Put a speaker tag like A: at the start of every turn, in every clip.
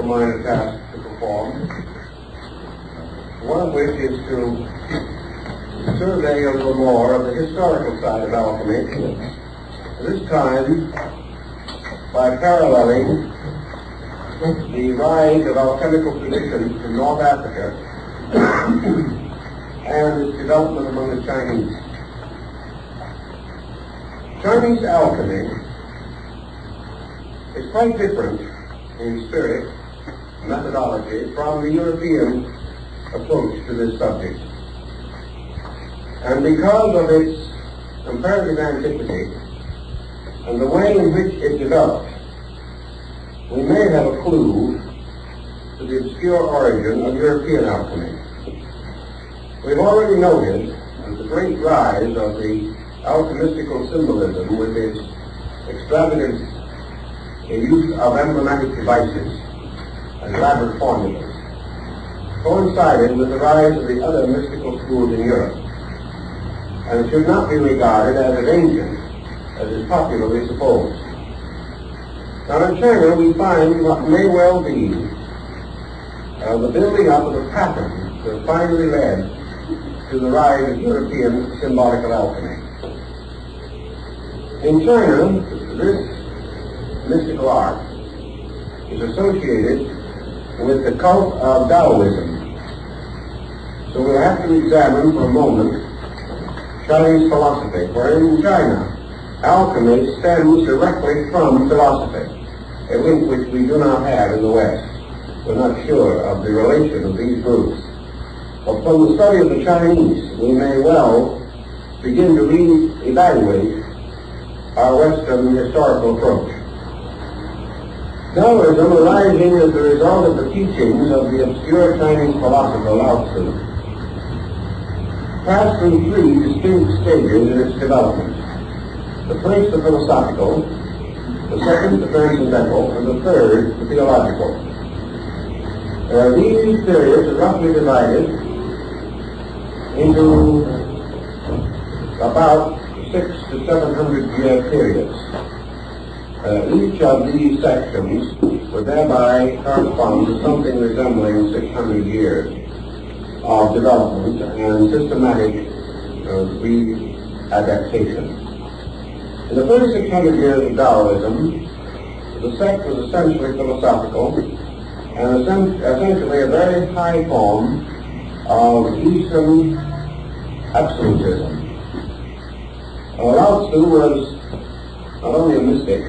A: minor tasks to perform, one of which is to survey a little more of the historical side of alchemy, this time by paralleling the rise of alchemical traditions in North Africa and its development among the Chinese. Chinese alchemy is quite different in spirit, methodology, from the European approach to this subject. And because of its comparative antiquity and the way in which it developed, we may have a clue to the obscure origin of European alchemy. We've already noted the great rise of the alchemistical symbolism with its extravagant use of emblematic devices and elaborate formulas coincided with the rise of the other mystical schools in Europe, and it should not be regarded as ancient as is popularly supposed. Now in China we find what may well be the building up of a pattern that finally led to the rise of European symbolical alchemy. In China, this mystical art is associated with the cult of Taoism. So we'll have to examine for a moment Chinese philosophy, for in China, alchemy stems directly from philosophy, a link which we do not have in the West. We're not sure of the relation of these groups. But from the study of the Chinese, we may well begin to re-evaluate our Western historical approach. Taoism, arising as the result of the teachings of the obscure Chinese philosopher Lao Tzu, passed through three distinct stages in its development. The first, the philosophical; the second, the transcendental; and the third, the theological. These periods are roughly divided into about 600 to 700 year periods. Each of these sections would thereby correspond to something resembling 600 years of development and systematic re-adaptation. In the first 600 years of Taoism, the sect was essentially philosophical and essentially a very high form of Eastern absolutism. Lao Tzu was not only a mystic,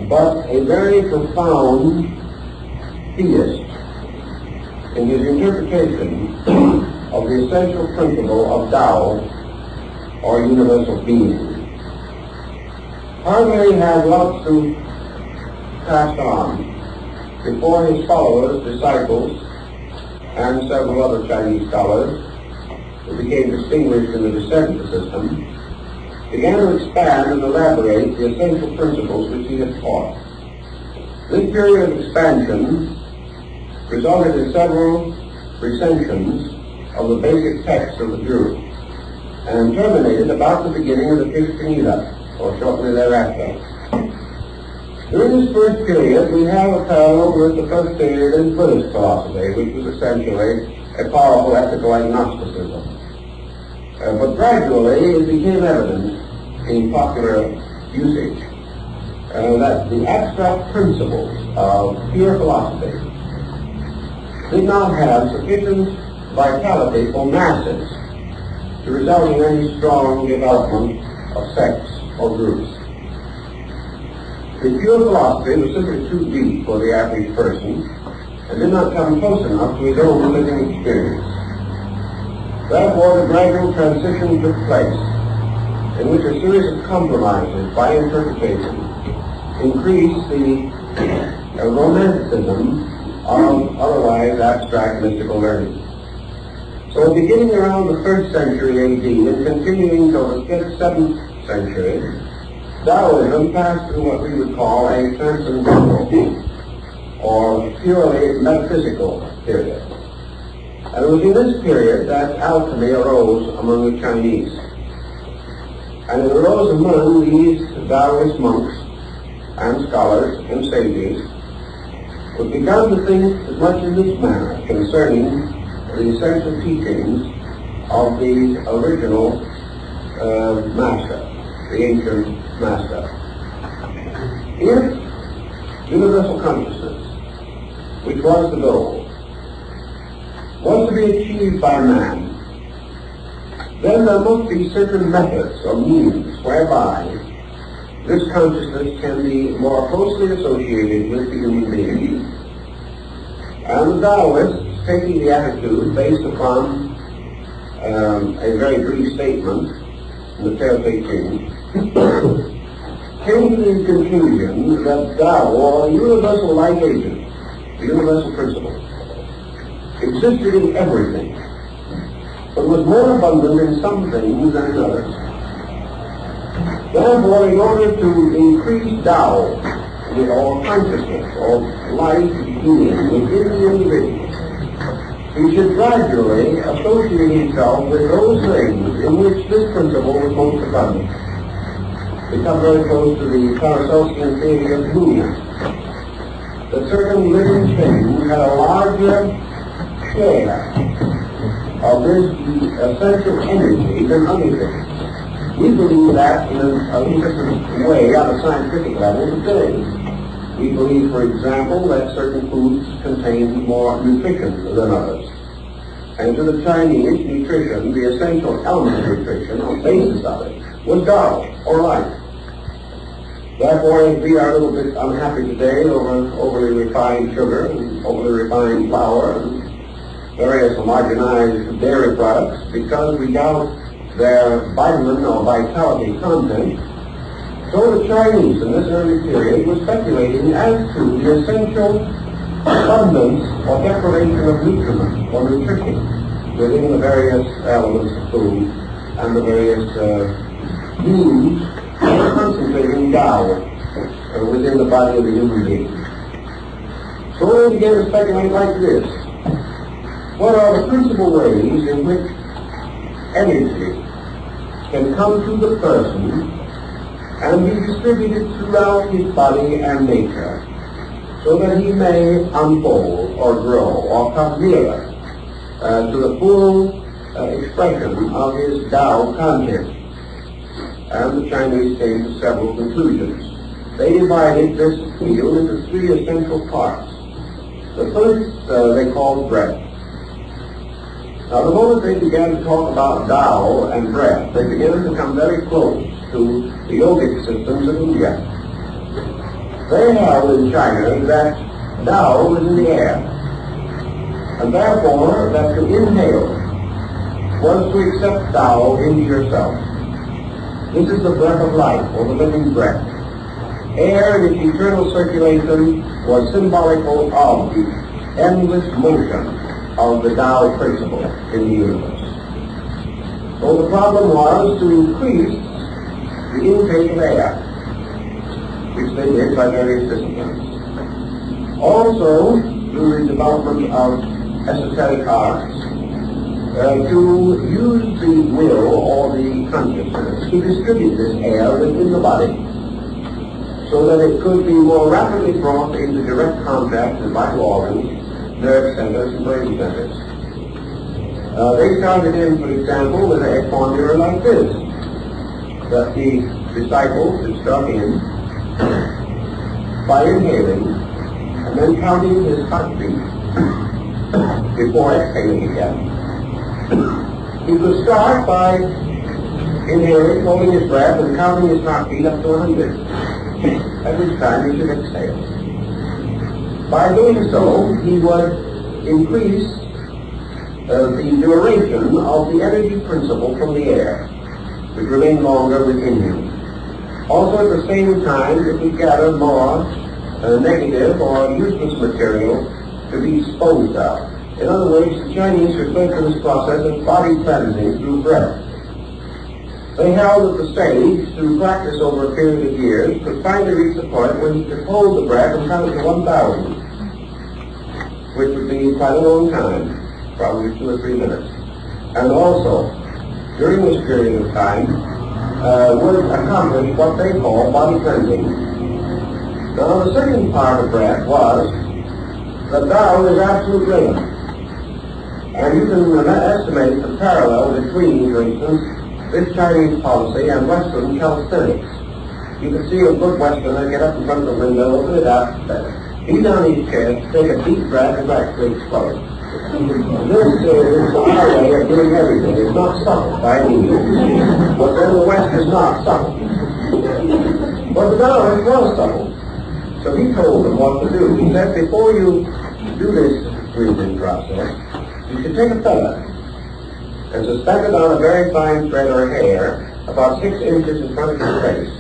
A: but a very profound theist in his interpretation of the essential principle of Tao, or universal being. Hardly had Lao Tzu passed on before his followers, disciples, and several other Chinese scholars who became distinguished in the descent system began to expand and elaborate the essential principles which he had taught. This period of expansion resulted in several recensions of the basic text of the group, and terminated about the beginning of the fifth era, or shortly thereafter. During this first period, we have a parallel with the first period in Buddhist philosophy, which was essentially a powerful ethical agnosticism. But gradually it became evident in popular usage that the abstract principles of pure philosophy did not have sufficient vitality for masses to result in any strong development of sects or groups. The pure philosophy was simply too deep for the average person and did not come close enough to his own living experience. Therefore, the gradual transition took place, in which a series of compromises by interpretation increased the romanticism of otherwise abstract mystical learning. So beginning around the 3rd century AD and continuing till the 5th, 7th century, Taoism passed through what we would call a transcendental or purely metaphysical period. And it was in this period that alchemy arose among the Chinese. And it arose among these Taoist monks and scholars and sages was begun to think as much in this manner concerning the essential teachings of the original master, the ancient master. If universal consciousness, which was the goal, was to be achieved by man, then there must be certain methods or means whereby this consciousness can be more closely associated with the human being. And the Taoists, taking the attitude based upon a very brief statement in the Tao Te Ching, came to the conclusion that Tao, or universal life agent, the universal principle, existed in everything, but was more abundant in some things than in others. Therefore, in order to increase Tao, or consciousness, or life being within the individual, he should gradually associate himself with those things in which this principle was most abundant. Become very close to the Paracelsian theory of union, that certain living things had a larger share of this essential energy than other things. We believe that in a different way on a scientific level today. We believe, for example, that certain foods contain more nutrition than others. And to the Chinese, nutrition, the essential element of nutrition, or basis of it, was Tao, or life. Therefore, we are a little bit unhappy today over overly refined sugar and overly refined flour and various homogenized dairy products, because we doubt their vitamin or vitality content. So the Chinese in this early period were speculating as to the essential abundance or deprivation of nutriment or nutrition within the various elements of food and the various foods concentrating Tao within the body of the human being. So we began to speculate like this. What are the principal ways in which energy can come to the person and be distributed throughout his body and nature, so that he may unfold or grow or come nearer to the full expression of his Tao content? And the Chinese came to several conclusions. They divided this field into three essential parts. The first they called breath. Now, the moment they began to talk about Tao and breath, they began to come very close to the yogic systems of India. They held in China that Tao was in the air, and therefore that to inhale was to accept Tao into yourself. This is the breath of life, or the living breath. Air in its eternal circulation was symbolical of the endless motion of the Tao principle in the universe. So the problem was to increase the intake of air, which they did by various disciplines. Also, through the development of esoteric arts, to use the will or the consciousness to distribute this air within the body, so that it could be more rapidly brought into direct contact with vital organs, nerve centers, and brain centers. They started in, for example, with a formula like this, that the disciple should start in by inhaling and then counting his heartbeat before exhaling again. He could start by inhaling, holding his breath, and counting his heartbeat up to 100. At which time he should exhale. By doing so, he would increase the duration of the energy principle from the air, which remained longer within him. Also, at the same time, it would gather more negative or useless material to be disposed of. In other words, the Chinese refer to this process as body cleansing through breath. They held that the sage, through practice over a period of years, could finally reach the point where he could hold the breath and count to 1,000, which would be quite a long time, probably 2 or 3 minutes. And also, during this period of time, would accomplish what they call body cleansing. Now, the second part of breath was The Tao is absolute rhythm. And you can estimate the parallel between, for instance, this Chinese policy and Western calisthenics. You can see a good Westerner get up in front of the window, open it up, beat on his chest, take a deep breath, and actually explode. This is our way of doing everything. It's not subtle by any means. But then the West is not subtle. But the Tao is well subtle. So he told them what to do. He said, before you do this breathing process, you should take a feather and suspend it on a very fine thread or hair about 6 inches in front of your face.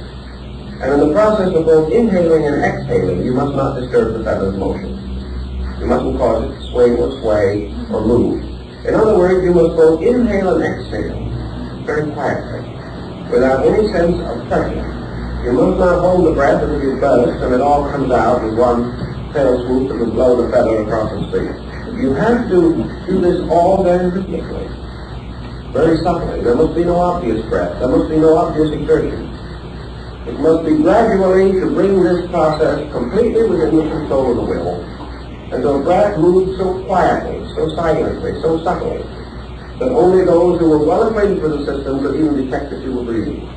A: And in the process of both inhaling and exhaling, you must not disturb the feather's motion. You mustn't cause it to swing or sway or move. In other words, you must both inhale and exhale very quietly, without any sense of pressure. You must not hold the breath until you burst and it all comes out with one fell swoop that would blow the feather across the street. You have to do this all very rhythmically, very subtly. There must be no obvious breath. There must be no obvious exertion. It must be gradually to bring this process completely within the control of the will, and the breath moves so quietly, so silently, so subtly, that only those who were well acquainted with the system could even detect that you were breathing.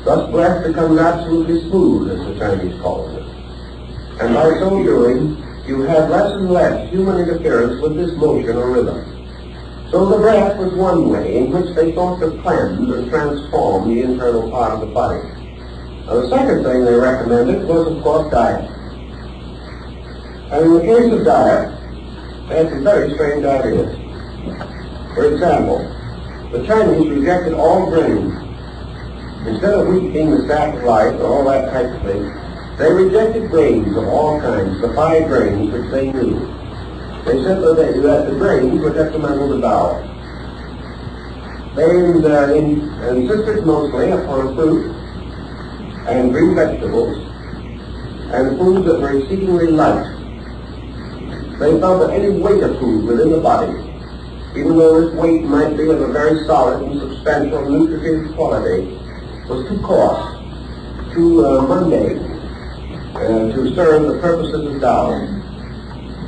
A: Thus breath becomes absolutely smooth, as the Chinese call it. And by so doing, you have less and less human interference with this motion or rhythm. So the breath was one way in which they thought to cleanse and transform the internal part of the body. Now, the second thing they recommended was, of course, diet. And in the case of diet, they had some very strange ideas. For example, the Chinese rejected all grains. Instead of wheat being the staff of life and all that type of thing, they rejected grains of all kinds, the 5 grains which they knew. They said that the grains were detrimental to Tao. They insisted mostly upon fruit and green vegetables and foods that were exceedingly light. They felt that any weight of food within the body, even though this weight might be of a very solid and substantial nutritive quality, was too coarse, too mundane, to serve the purposes of Tao.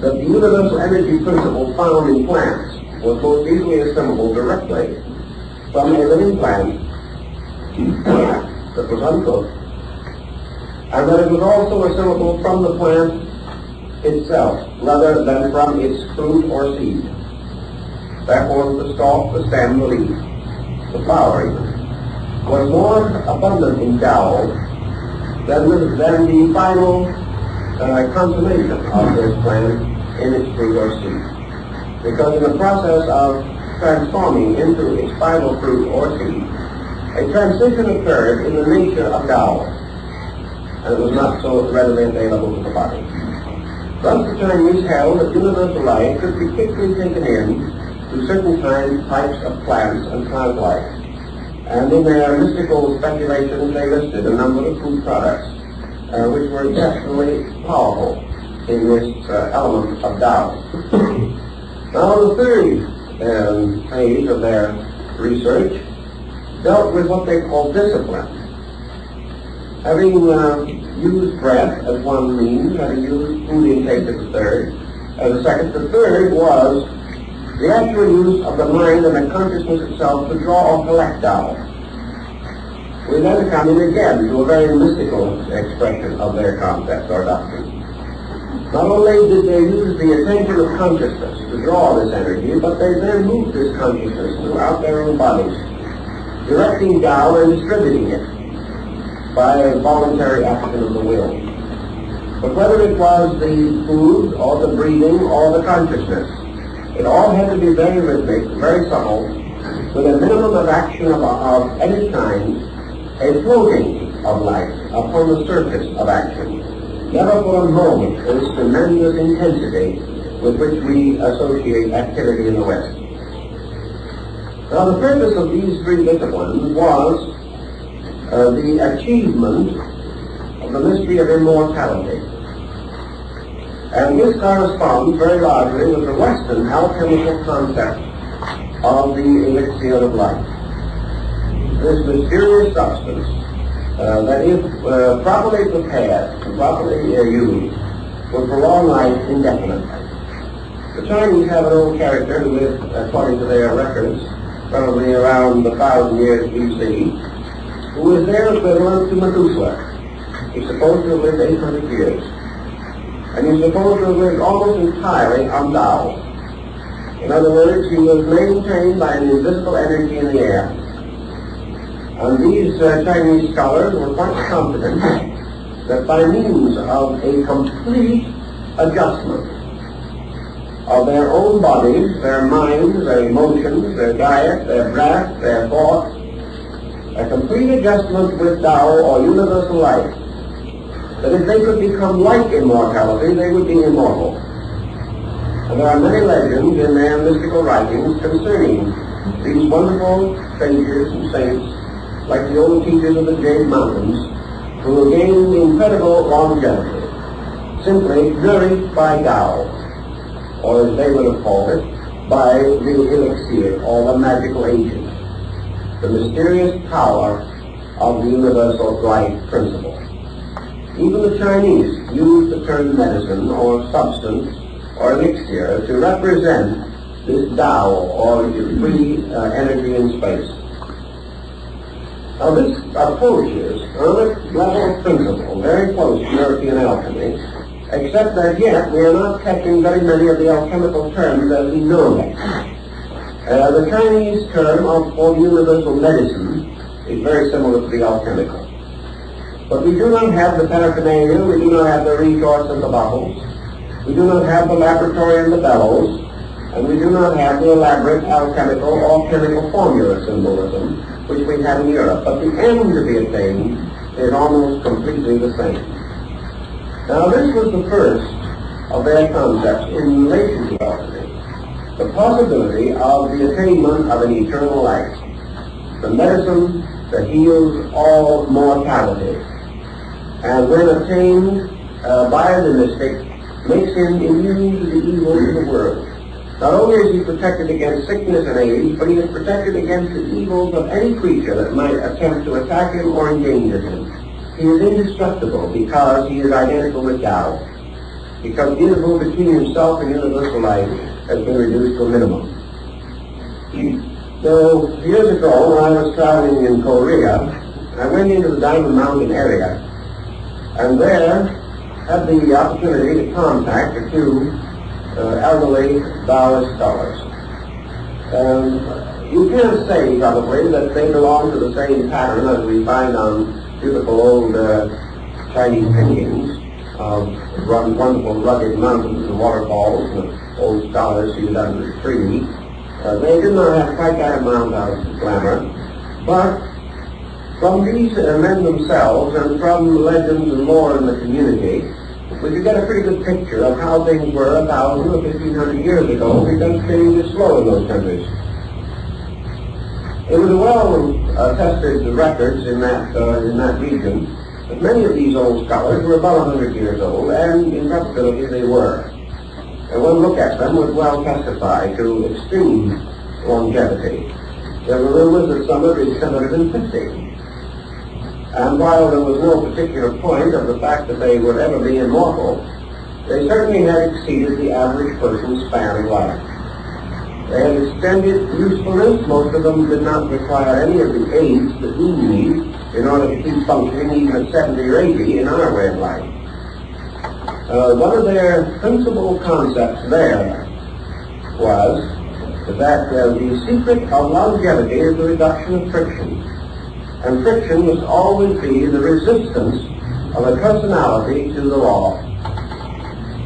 A: That the universal energy principle found in plants was most easily assimilable directly from a living plant that was uncooked, and that it was also assimilable from the plant itself, rather than from its fruit or seed. Therefore, the stalk, the stem, the leaf, the flower even, was more abundant in Tao than the final consummation of this plant in its fruit or seed. Because in the process of transforming into its final fruit or seed, a transition occurred in the nature of Tao, and it was not so readily available to the body. Thus the Chinese held that universal life could be quickly taken in to certain types of plants and plant life. And in their mystical speculations, they listed a number of food products which were exceptionally powerful in this element of Tao. Now, the third phase of their research dealt with what they call discipline. Having used breath as one means, having used food intake as the second, the third was the actual use of the mind and the consciousness itself to draw or collect Tao. We then come in again to a very mystical expression of their concept or doctrine. Not only did they use the attention of consciousness to draw this energy, but they then moved this consciousness throughout their own bodies, directing Tao and distributing it by a voluntary action of the will. But whether it was the food or the breathing or the consciousness, it all had to be very rhythmic, very subtle, with a minimum of action of any kind, a floating of life upon the surface of action. Never for a moment this tremendous intensity with which we associate activity in the West. Now the purpose of these 3 disciplines was the achievement of the mystery of immortality. And this corresponds very largely with the Western alchemical concept of the elixir of life. This mysterious substance that if properly prepared and properly used would prolong life indefinitely. The Chinese have an old character who lived, according to their records, probably around 1,000 years BC, who was their equivalent to Methuselah. He's supposed to have lived 800 years. And he's supposed to have lived almost entirely on Tao. In other words, he was maintained by an invisible energy in the air. And these Chinese scholars were quite confident that by means of a complete adjustment of their own bodies, their minds, their emotions, their diet, their breath, their thoughts, a complete adjustment with Tao or universal life, that if they could become like immortality, they would be immortal. And there are many legends in their mystical writings concerning these wonderful sages and saints, like the old teachers of the Jade Mountains, who gained incredible longevity, simply nourished by Tao, or as they would have called it, by the elixir, or the magical agent, the mysterious power of the universal life principle. Even the Chinese use the term medicine or substance or elixir to represent this Tao or free energy in space. Now this approaches on a level of principle very close to European alchemy, except that yet we are not catching very many of the alchemical terms as we know them. The Chinese term for universal medicine is very similar to the alchemical. But we do not have the paraphernalia, we do not have the retorts and the bottles, we do not have the laboratory and the bellows, and we do not have the elaborate alchemical or chemical formula symbolism which we have in Europe. But the end to be attained is almost completely the same. Now this was the first of their concepts in relation to alchemy, the possibility of the attainment of an eternal life, the medicine that heals all mortality, and when attained by the mystic, makes him immune to the evils of the world. Not only is he protected against sickness and age, but he is protected against the evils of any creature that might attempt to attack him or endanger him. He is indestructible because he is identical with Tao, because the interval between himself and universal life has been reduced to a minimum. So, years ago, when I was traveling in Korea, I went into the Diamond Mountain area, and there had the opportunity to contact a few elderly Taoist scholars. You can't say, probably, that they belong to the same pattern as we find on beautiful old Chinese paintings of wonderful rugged mountains and waterfalls and old scholars seated under the tree. They did not have quite that amount of glamour, but from these men themselves and from legends and lore in the community, we could get a pretty good picture of how things were 1,000 or 1,500 years ago, because things were slow in those countries. It was well tested records in that region that many of these old scholars were about 100 years old, and in probability they were. And one look at them would well testify to extreme longevity. There were rumors that some had reached 150. And while there was no particular point of the fact that they would ever be immortal, they certainly had exceeded the average person's span of life. They had extended usefulness. Most of them did not require any of the aids that we need in order to keep functioning even at 70 or 80 in our way of life. One of their principal concepts there was that the secret of longevity is the reduction of friction. And friction must always be the resistance of a personality to the law.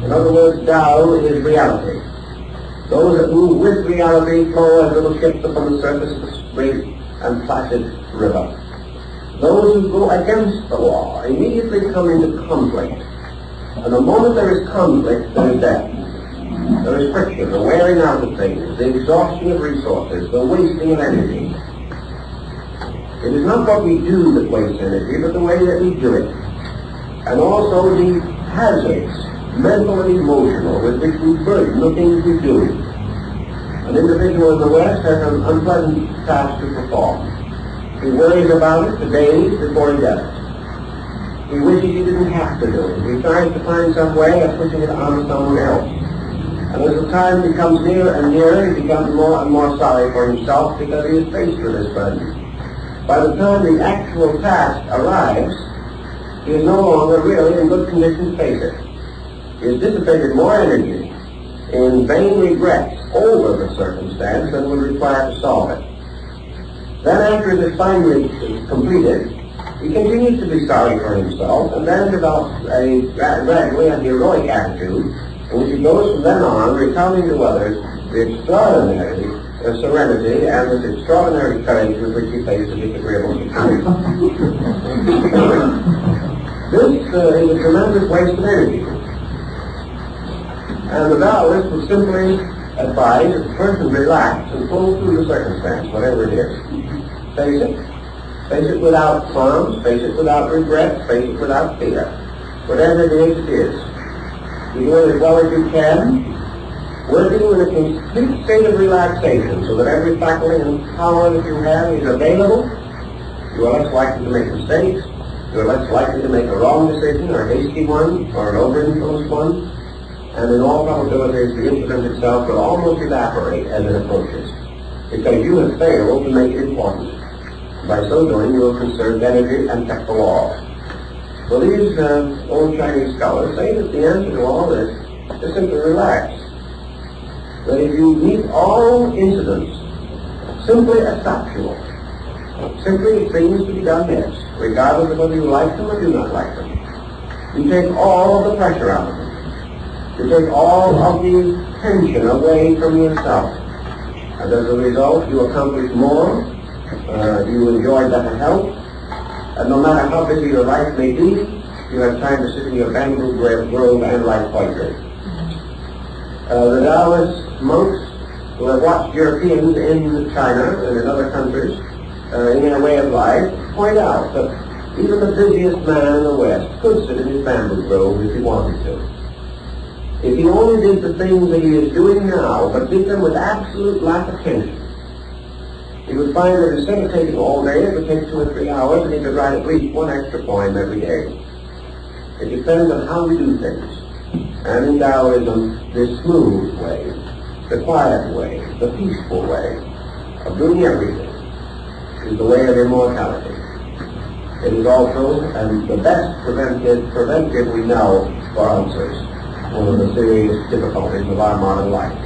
A: In other words, Tao is reality. Those that move with reality flow as little ships upon the surface of a straight and placid river. Those who go against the law immediately come into conflict. And the moment there is conflict, there is death. There is friction, the wearing out of things, the exhaustion of resources, the wasting of energy. It is not what we do that wastes energy, but the way that we do it. And also the hazards, mental and emotional, with which we burden the things we do. An individual in the West has an unpleasant task to perform. He worries about it for days before he does it. He wishes he didn't have to do it. He tries to find some way of pushing it on someone else. And as the time becomes nearer and nearer, he becomes more and more sorry for himself because he is faced with this burden. By the time the actual task arrives, he is no longer really in good condition to face it. He has dissipated more energy in vain regrets over the circumstance than would require to solve it. Then after it is finally completed, he continues to be sorry for himself and then develops gradually a heroic attitude in which he goes from then on recounting to others the extraordinary serenity and this extraordinary courage with which he faced a disagreeable situation. This is a tremendous waste of energy. And the Taoist would simply advise that the person relax and pull through the circumstance, whatever it is. Face it. Face it without qualms, face it without regret, face it without fear. Whatever it is, it is. You do it as well as you can, working in a complete state of relaxation so that every faculty and power that you have is available. You are less likely to make mistakes. You are less likely to make a wrong decision or a hasty one or an over-influenced one. And in all probabilities, the incident itself will almost evaporate as it approaches, because you have failed to make it important. By so doing, you will conserve energy and kept the law. So these old Chinese scholars say that the answer to all this is simply relax. That if you meet all incidents simply as factual, simply things to be done next, regardless of whether you like them or do not like them, you take all of the pressure out of them. You take all of the tension away from yourself. And as a result, you accomplish more, you enjoy better health, and no matter how busy your life may be, you have time to sit in your bamboo grove and write poetry. The Taoist monks who have watched Europeans in China and in other countries in their way of life point out that even the busiest man in the West could sit in his bamboo grove if he wanted to. If he only did the things that he is doing now, but did them with absolute lack of attention, he would find that instead of taking all day, it would take 2 or 3 hours, and he could write at least one extra poem every day. It depends on how we do things. And in Taoism, this smooth way, the quiet way, the peaceful way of doing everything is the way of immortality. It is also the best preventive we know for ulcers, one of the serious difficulties of our modern life.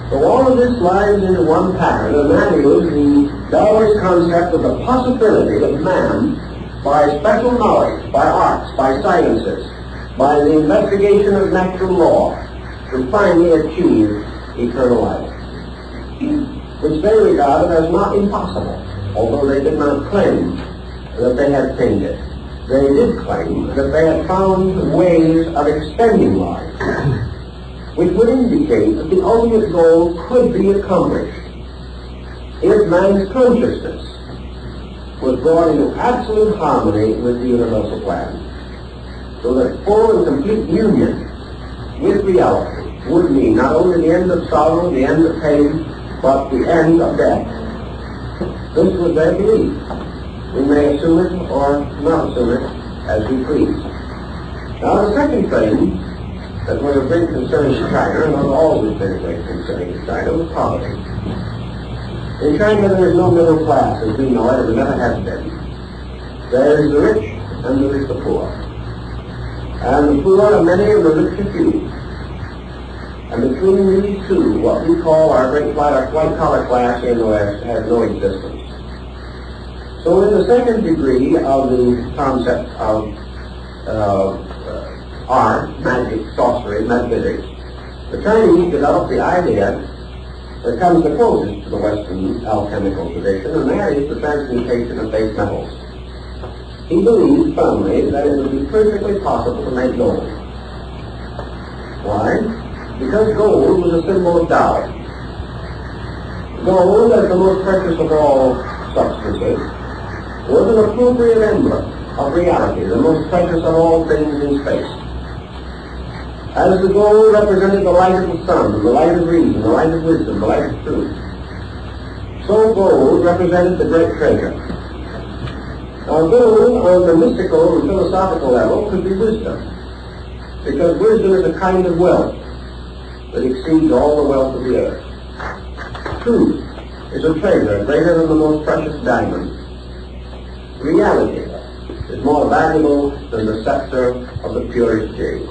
A: So all of this lies into one pattern, and that is the Taoist concept of the possibility of man, by special knowledge, by arts, by sciences, by the investigation of natural law, to finally achieve eternal life, which they regarded as not impossible, although they did not claim that they had attained it. They did claim that they had found ways of extending life, which would indicate that the ultimate goal could be accomplished if man's consciousness was brought into absolute harmony with the universal plan, so that full and complete union with reality would mean not only the end of sorrow, the end of pain, but the end of death. This was their belief. We may assume it or not assume it as we please. Now the second thing that was of great concern to China, and has always been a great concern to China, was poverty. In China there is no middle class as we know it, and there never has been. There is the rich and there is the poor. And the poor are many and the rich are few. And between these two, what we call our great white-collar class in the West has no existence. So in the second degree of the concept of art, magic, sorcery, metaphysics, the Chinese developed the idea that comes the closest to the Western alchemical tradition, and that is the transmutation of base metals. He believed firmly that it would be perfectly possible to make gold. Why? Because gold was a symbol of Tao. Gold, as the most precious of all substances, was an appropriate emblem of reality, the most precious of all things in space. As the gold represented the light of the sun, the light of reason, the light of wisdom, the light of truth, so gold represented the great treasure. Our goal on the mystical and philosophical level could be wisdom, because wisdom is a kind of wealth that exceeds all the wealth of the earth. Truth is a treasure greater than the most precious diamond. Reality is more valuable than the scepter of the purest jade.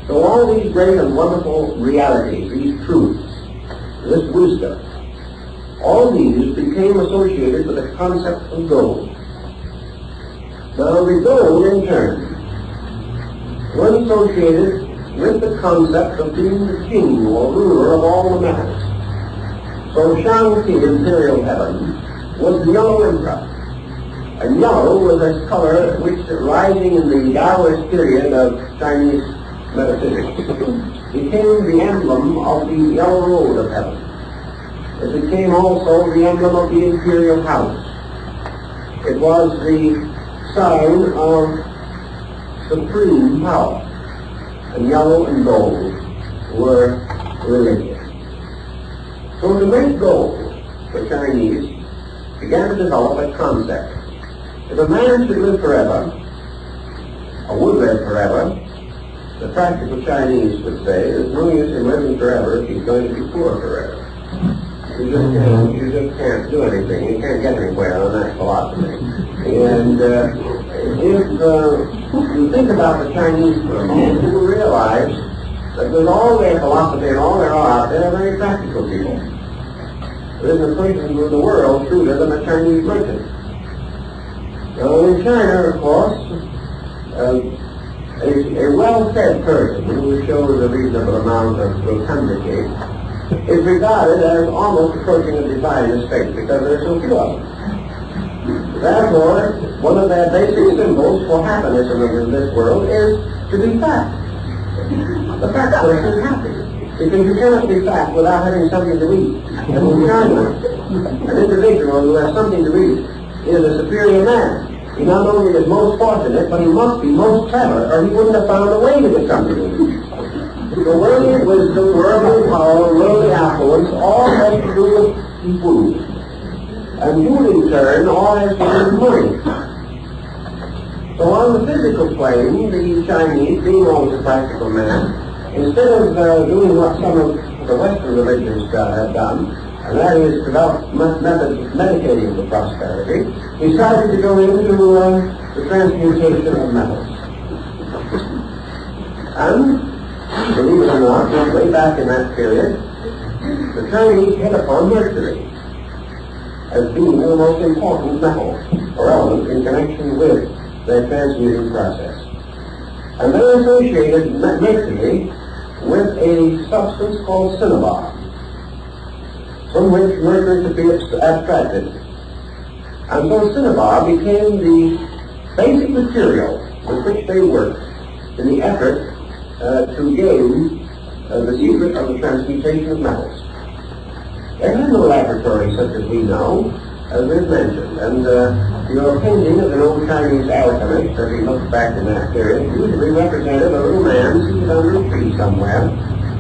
A: So all these great and wonderful realities, these truths, this wisdom, all these became associated with the concept of gold. Now the gold, in turn, was associated with the concept of being the king or ruler of all the metals. So Shanti, imperial heaven, was the yellow emperor. And yellow was a color which, rising in the Taoist period of Chinese metaphysics, became the emblem of the yellow road of heaven. It became also the emblem of the imperial house. It was the sign of supreme power. And yellow and gold were related. So to make gold, the Chinese began to develop a concept. If a man should live forever, or would live forever, the practical Chinese would say, there's no use in living forever if he's going to be poor forever. You just can't do anything. You can't get anywhere on that philosophy. And if you think about the Chinese for a moment, you will realize that with all their philosophy and all their art, they're very practical people. There isn't a person in the world shrewder than a Chinese merchant. Now in China, of course, a well-fed person who shows a reasonable amount of rotundity is regarded as almost approaching a divine estate because there are so few of them. Therefore, one of their basic symbols for happiness in this world is to be fat. The fat person is happy, because you cannot be fat without having something to eat. And in China, an individual who has something to eat is a superior man. He not only is most fortunate, but he must be most clever, or he wouldn't have found a way to get something to eat. So worldly wisdom, worldly power, worldly affluence, all has to do with food. And food in turn, all has to do with money. So on the physical plane, the Chinese, being always a practical man, instead of doing what some of the Western religions have done, and that is develop methods of meditating for prosperity, he started to go into the transmutation of metals. And, believe it or not, way back in that period, the Chinese hit upon mercury as being the most important metal or element in connection with their transmuting process. And they associated mercury with a substance called cinnabar, from which mercury could be abstracted. And so cinnabar became the basic material with which they worked in the effort to gain the secret of the transmutation of metals. There had no laboratory such as we know, as we've mentioned, and your painting of an old Chinese alchemist, as he looks back in that period, usually represented a little man seated under a tree somewhere,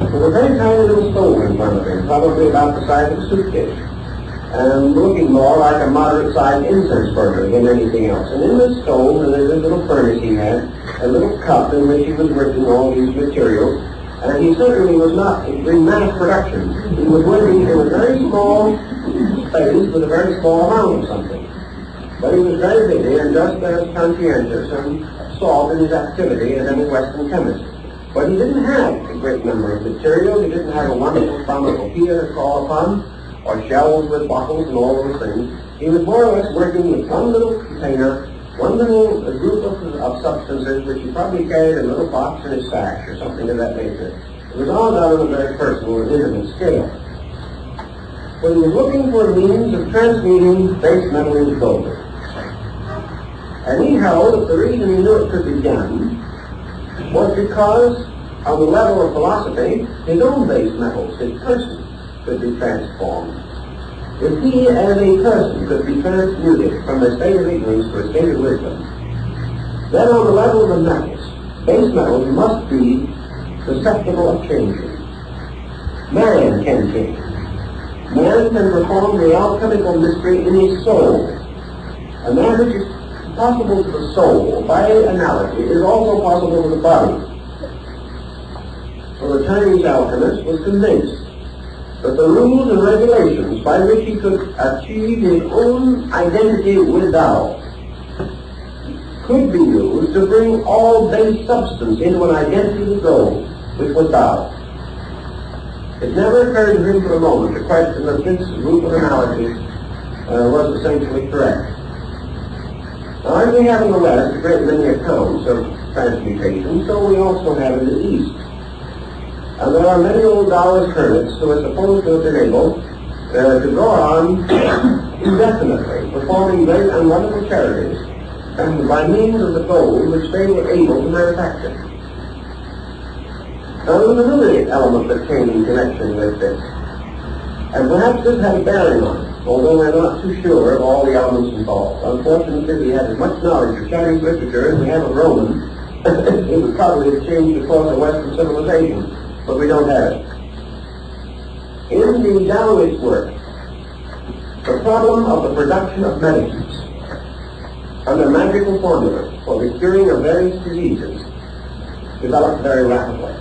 A: with a very tiny little stone in front of him, probably about the size of a suitcase, and looking more like a moderate-sized incense burner than anything else. And in this stone, and in this little furnace he had, a little cup in which he was working all these materials, and he certainly was not in mass production. He was working in a very small space with a very small amount of something. But he was very busy and just as conscientious and solved in his activity as any Western chemist. But he didn't have a great number of materials. He didn't have a wonderful pharmacopoeia to call upon, or shelves with bottles and all those things. He was more or less working with one little container, one little group of substances which he probably carried in a little box in his sash or something of that nature. It was all done on a very personal and intimate scale. But he was looking for a means of transmuting base metal into gold. And he held that the reason he knew it could be done was because, on the level of philosophy, his own base metals, his person, could be transformed. If he, as a person, could be transmuted from a state of ignorance to a state of wisdom, then on the level of the metals, base metals must be susceptible of changing. Man can change. Man can perform the alchemical mystery in his soul. And that which is possible to the soul, by analogy, is also possible to the body. So the Chinese alchemist was convinced that the rules and regulations by which he could achieve his own identity with Tao could be used to bring all base substance into an identity with gold, which was Tao. It never occurred to him for a moment to question that this group of analogies was essentially correct. Now, as we have in the West a great many accounts of transmutation, so we also have in the East. And there are many old Taoist hermits who are supposed to have been able to go on indefinitely, performing great and wonderful charities, and by means of the gold which they were able to manufacture. Now, there was another element that came in connection with this, and perhaps this had a bearing on it, although we're not too sure of all the elements involved. Unfortunately, we had as much knowledge of Chinese literature as we have of Roman. It would probably have changed the course of Western civilization, but we don't have it. In the Taoist work, the problem of the production of medicines under magical formulas for the curing of various diseases developed very rapidly.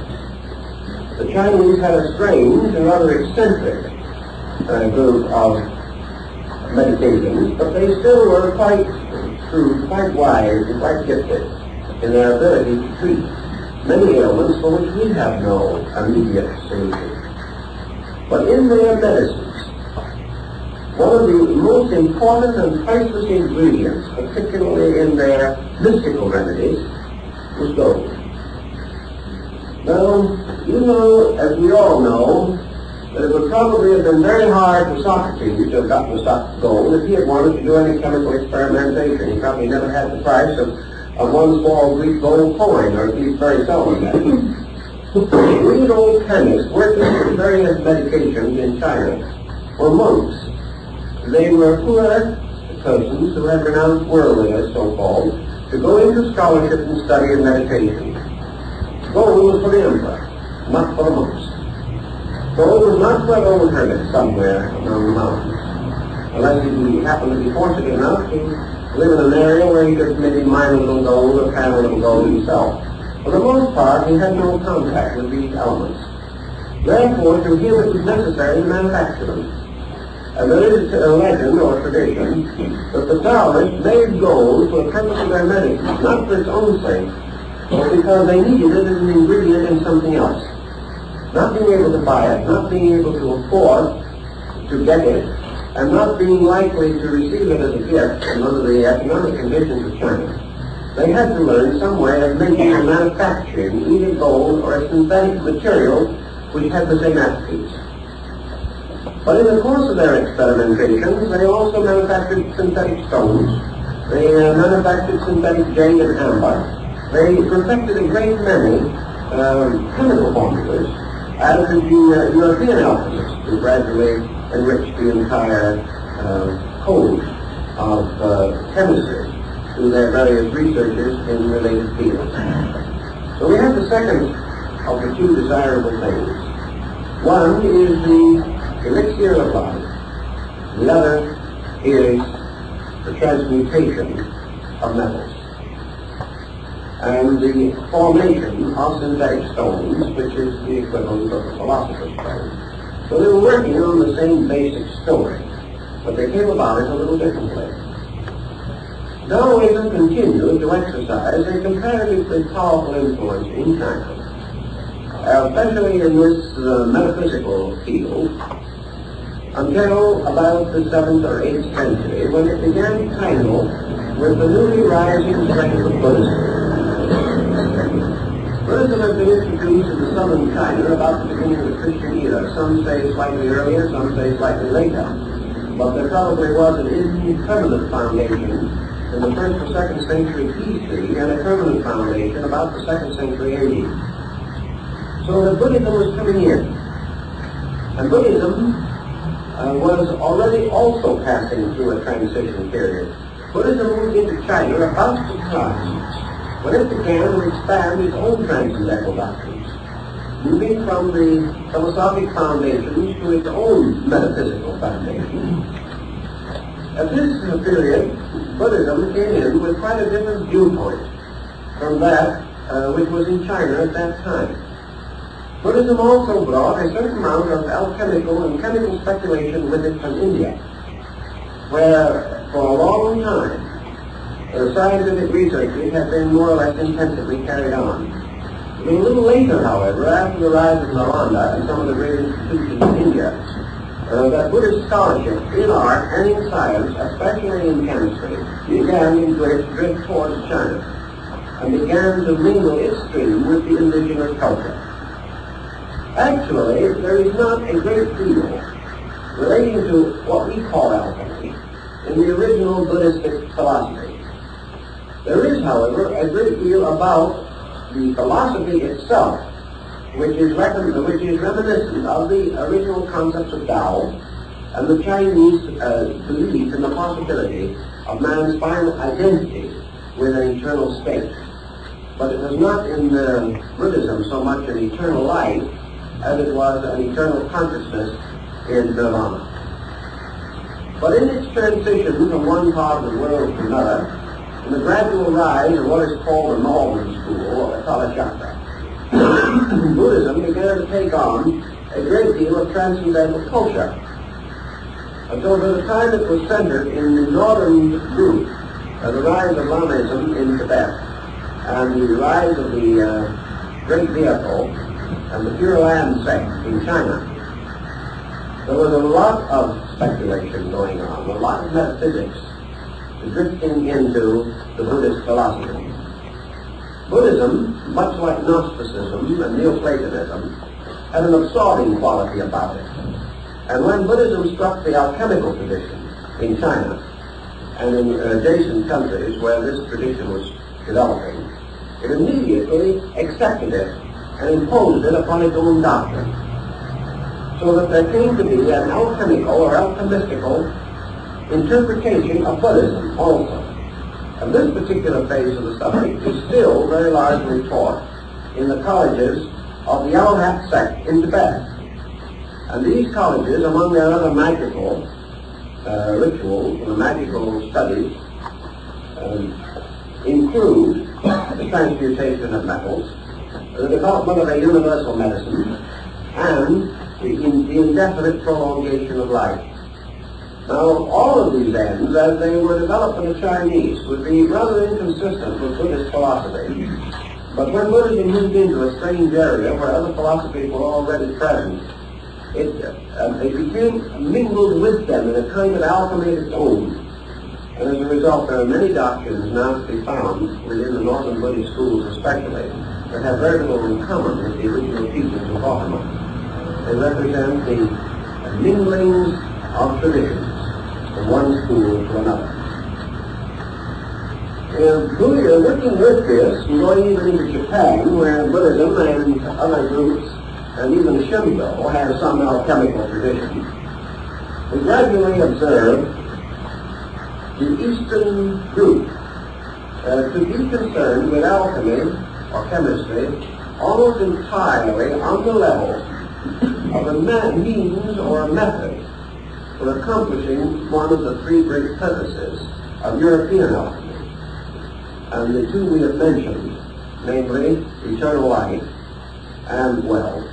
A: The Chinese had a strange and rather eccentric group of medications, but they still were quite true, quite wise, and quite gifted in their ability to treat many ailments for which we have no immediate solution. But in their medicines, one of the most important and priceless ingredients, particularly in their mystical remedies, was gold. Now, you know, as we all know, that it would probably have been very hard for Socrates to have gotten the gold if he had wanted to do any chemical experimentation. He probably never had the price of one small Greek gold coin, or at least very seldom that. These old chemists working with various medications in China were monks. They were poor persons who had renounced worldliness, so-called, to go into scholarship and study and meditation. Gold was for the emperor, not for the monks. Gold was not for those hermits somewhere among the mountains, unless he happened to be fortunate enough to live in an area where he could maybe mine a little gold or pan a little gold himself. For the most part, he had no contact with these elements. Therefore, to him it was necessary to manufacture them. And there is a legend or tradition that the Taoists made gold for the purpose of their medicine, not for its own sake, but because they needed it as an ingredient in something else. Not being able to buy it, not being able to afford to get it, and not being likely to receive it as a gift under the economic conditions of China. They had to learn some way of making and manufacturing either gold or a synthetic material which had the same attributes. But in the course of their experimentations, they also manufactured synthetic stones. They manufactured synthetic jade and amber. They perfected a great many chemical formulas added to the European alchemists who gradually enriched the entire code of chemistry through their various researches in related fields. So we have the second of the two desirable things. One is the elixir of life. The other is the transmutation of metals and the formation of synthetic stones, which is the equivalent of the philosopher's stone. So they were working on the same basic story, but they came about it a little differently. Taoism continued to exercise a comparatively powerful influence in China, especially in this metaphysical field, until about the 7th or 8th century, when it began to tangle with the newly rising strength of Buddhism. Buddhism has been introduced into southern China about the beginning of the Christian era. Some say slightly earlier, some say slightly later. But there probably was an impermanent foundation in the 1st or 2nd century BC and a permanent foundation about the 2nd century AD. So that Buddhism was coming in. And Buddhism was already also passing through a transition period. Buddhism moved into China about the time when it began to expand its own transcendental doctrines, moving from the philosophic foundations to its own metaphysical foundation. At this period, Buddhism came in with quite a different viewpoint from that which was in China at that time. Buddhism also brought a certain amount of alchemical and chemical speculation with it from India, where for a long time scientific research had been more or less intensively carried on. A little later, however, after the rise of Nalanda and some of the great institutions in India, that Buddhist scholarship in art and in science, especially in chemistry, began in drift towards China and began to mingle its stream with the indigenous culture. Actually, there is not a great deal relating to what we call alchemy in the original Buddhistic philosophy. There is, however, a great deal about the philosophy itself, which is reminiscent of the original concepts of Tao and the Chinese belief in the possibility of man's final identity with an eternal state. But it was not in Buddhism so much an eternal life as it was an eternal consciousness in Nirvana. But in its transition from one part of the world to another, in the gradual rise of what is called the Northern School, or the Kalachakra, Buddhism began to take on a great deal of transcendental culture. Until by the time it was centered in the northern group, the rise of Lamaism in Tibet, and the rise of the Great Vehicle and the Pure Land sect in China, there was a lot of speculation going on, a lot of metaphysics drifting into the Buddhist philosophy. Buddhism, much like Gnosticism and Neoplatonism, had an absorbing quality about it. And when Buddhism struck the alchemical tradition in China and in adjacent countries where this tradition was developing, it immediately accepted it and imposed it upon its own doctrine. So that there came to be an alchemical or alchemistical interpretation of Buddhism also. And this particular phase of the subject is still very largely taught in the colleges of the Arhat sect in Tibet. And these colleges, among their other magical rituals and magical studies, include the transmutation of metals, the development of a universal medicine, and the indefinite prolongation of life. Now, all of these ends, as they were developed in the Chinese, would be rather inconsistent with Buddhist philosophy. But when Buddhism moved into a strange area where other philosophies were already present, it became mingled with them in a kind of alchemy of its own. And as a result, there are many doctrines now to be found within the Northern Buddhist schools especially that have very little in common with the original teachings of Gautama. They represent the minglings of traditions from one school to another. Working with this, and going even into Japan, where Buddhism and other groups, and even Shinto, have some alchemical tradition, we gradually observe the Eastern group to be concerned with alchemy or chemistry almost entirely on the level of a means or a method for accomplishing one of the three great purposes of European alchemy. And the two we have mentioned, namely eternal life and wealth,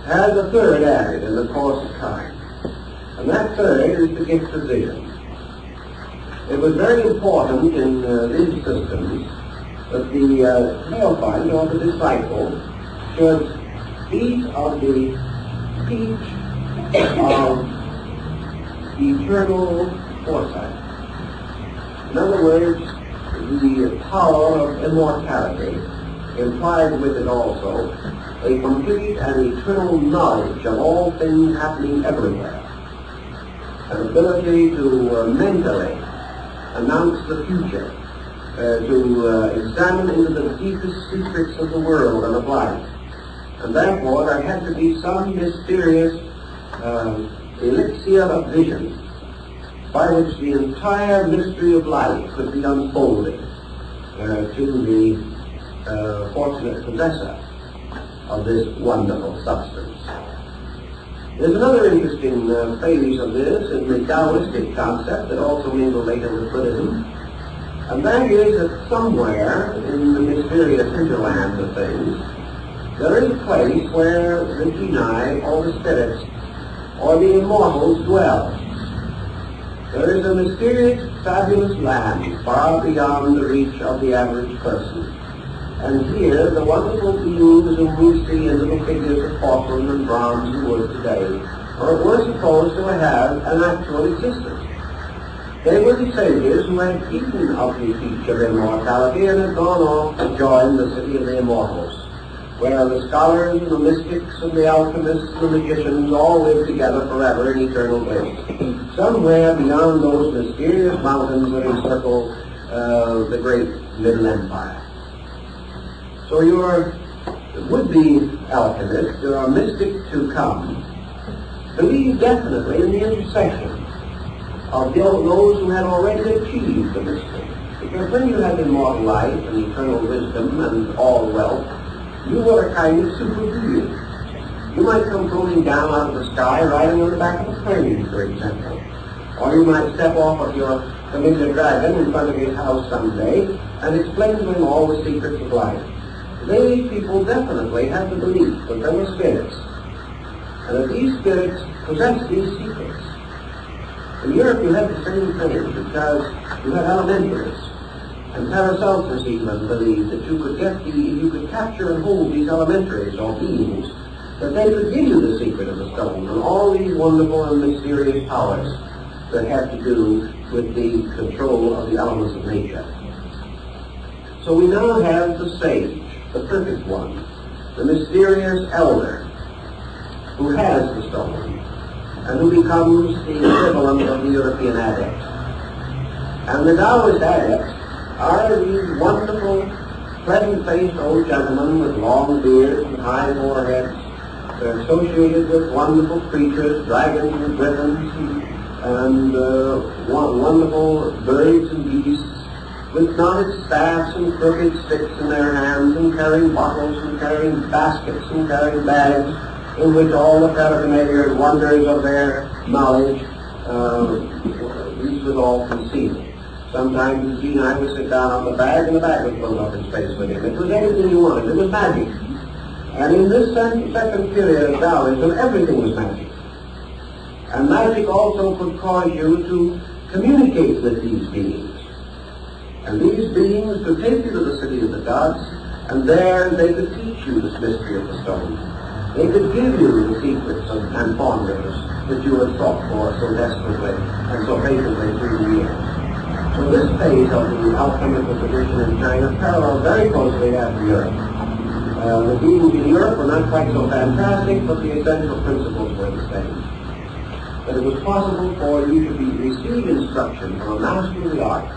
A: has a third added in the course of time. And that third is the gift of vision. It was very important in these systems that the neophyte or the disciple should eat of the peach of eternal foresight. In other words, the power of immortality implied with it also a complete and eternal knowledge of all things happening everywhere, an ability to mentally announce the future, to examine into the deepest secrets of the world and of life. And therefore there had to be some mysterious elixir of vision by which the entire mystery of life could be unfolded to the fortunate possessor of this wonderful substance. There's another interesting phase of this in the Taoistic concept that also mingled later with Buddhism, and that is that somewhere in the mysterious hinterland of things, there is a place where the genii, or the spirits, or the immortals dwell. There is a mysterious, fabulous land far beyond the reach of the average person. And here, the wonderful beings whom we see in little figures of porcelain and bronze and wood today were supposed to have an actual existence. They were the sages who had eaten of the peach of immortality and had gone off to join the city of the immortals, where the scholars and the mystics and the alchemists and the magicians all live together forever in eternal bliss, somewhere beyond those mysterious mountains that encircle the great Middle Empire. So your would-be alchemist, your mystic to come, believe definitely in the intercession of those who had already achieved the mystery. Because when you have immortal life and eternal wisdom and all wealth, you are a kind of super being. You might come floating down out of the sky riding on the back of a plane, for example. Or you might step off of your familiar dragon in front of his house someday and explain to him all the secrets of life. They people definitely have the belief that there were spirits, and that these spirits possess these secrets. In Europe you had the same thing, because you had elementaries, and Paracelsus even believed that you could capture and hold these elementaries or beings, that they could give you the secret of the stone and all these wonderful and mysterious powers that have to do with the control of the elements of nature. So we now have the sage, the perfect one, the mysterious elder, who has the stone, and who becomes the equivalent of the European adept. And the Taoist adepts are these wonderful, pleasant-faced old gentlemen with long beards and high foreheads. They're associated with wonderful creatures, dragons and griffins, and wonderful birds and beasts, with knotted staffs and crooked sticks in their hands, and carrying bottles and carrying baskets and carrying bags in which all the paraphernalia and wonders of their knowledge, these was all concealed. Sometimes the genii would sit down on the bag and the bag would float up in space with him. It was anything you wanted. It was magic. And in this second period of Taoism, everything was magic. And magic also could cause you to communicate with these beings. And these beings could take you to the city of the gods, and there they could teach you this mystery of the stone. They could give you the secrets and formulas that you had sought for so desperately and so patiently through the years. So this phase of the alchemical tradition in China parallels very closely after Europe. The beings in Europe were not quite so fantastic, but the essential principles were the same. That it was possible for you to receive instruction from a master of the art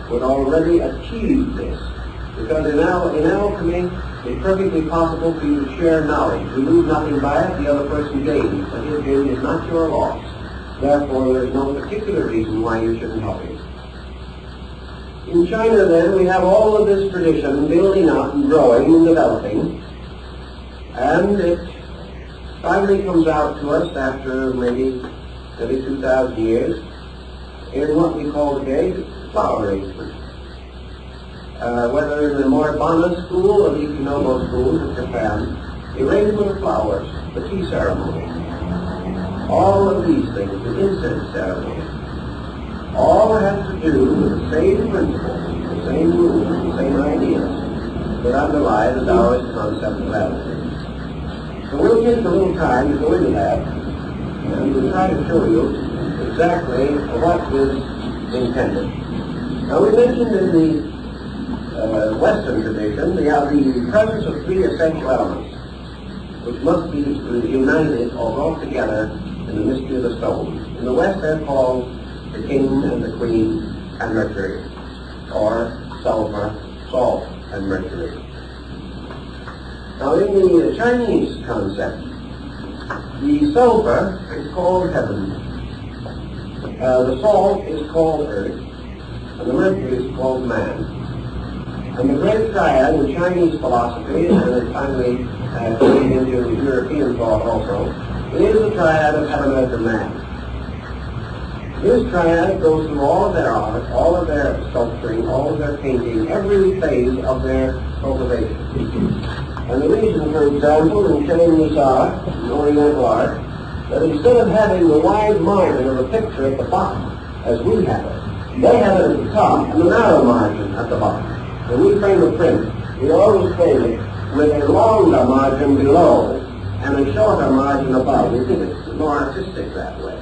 A: who had already achieved this. Because in alchemy, it's perfectly possible for you to share knowledge. You lose nothing by it, the other person gains, but his gain is not your loss. Therefore, there is no particular reason why you shouldn't help him. In China, then, we have all of this tradition building up and growing and developing, and it finally comes out to us after maybe 2,000 years in what we call today flower arrangement. Whether in the Moribana school or the Ican schools of Japan, the arrangement of flowers, the tea ceremony, all of these things, the incense ceremony, all have to do with the same principles, the same rules, the same ideas that underlie the Taoist concept of alchemy. So we'll take a little time to go into that, and we'll try to show you exactly what is intended. Now we mentioned in the Western tradition the presence of three essential elements, which must be united or brought together in the mystery of the stone. In the West they're called the king and the queen and Mercury, or sulfur, salt, and mercury. Now in the Chinese concept, the sulfur is called heaven, the salt is called earth, and the mercury is called man. And the great triad in Chinese philosophy, and it finally came into European thought also, is the triad of heaven, earth, and man. This triad goes through all of their art, all of their sculpturing, all of their painting, every phase of their cultivation. And the reason, for example, in Chinese art, in Oriental art, that instead of having the wide margin of a picture at the bottom, as we have it, they have it at the top and the narrow margin at the bottom. When we frame a print, we always frame it with a longer margin below and a shorter margin above. We think it's more artistic that way.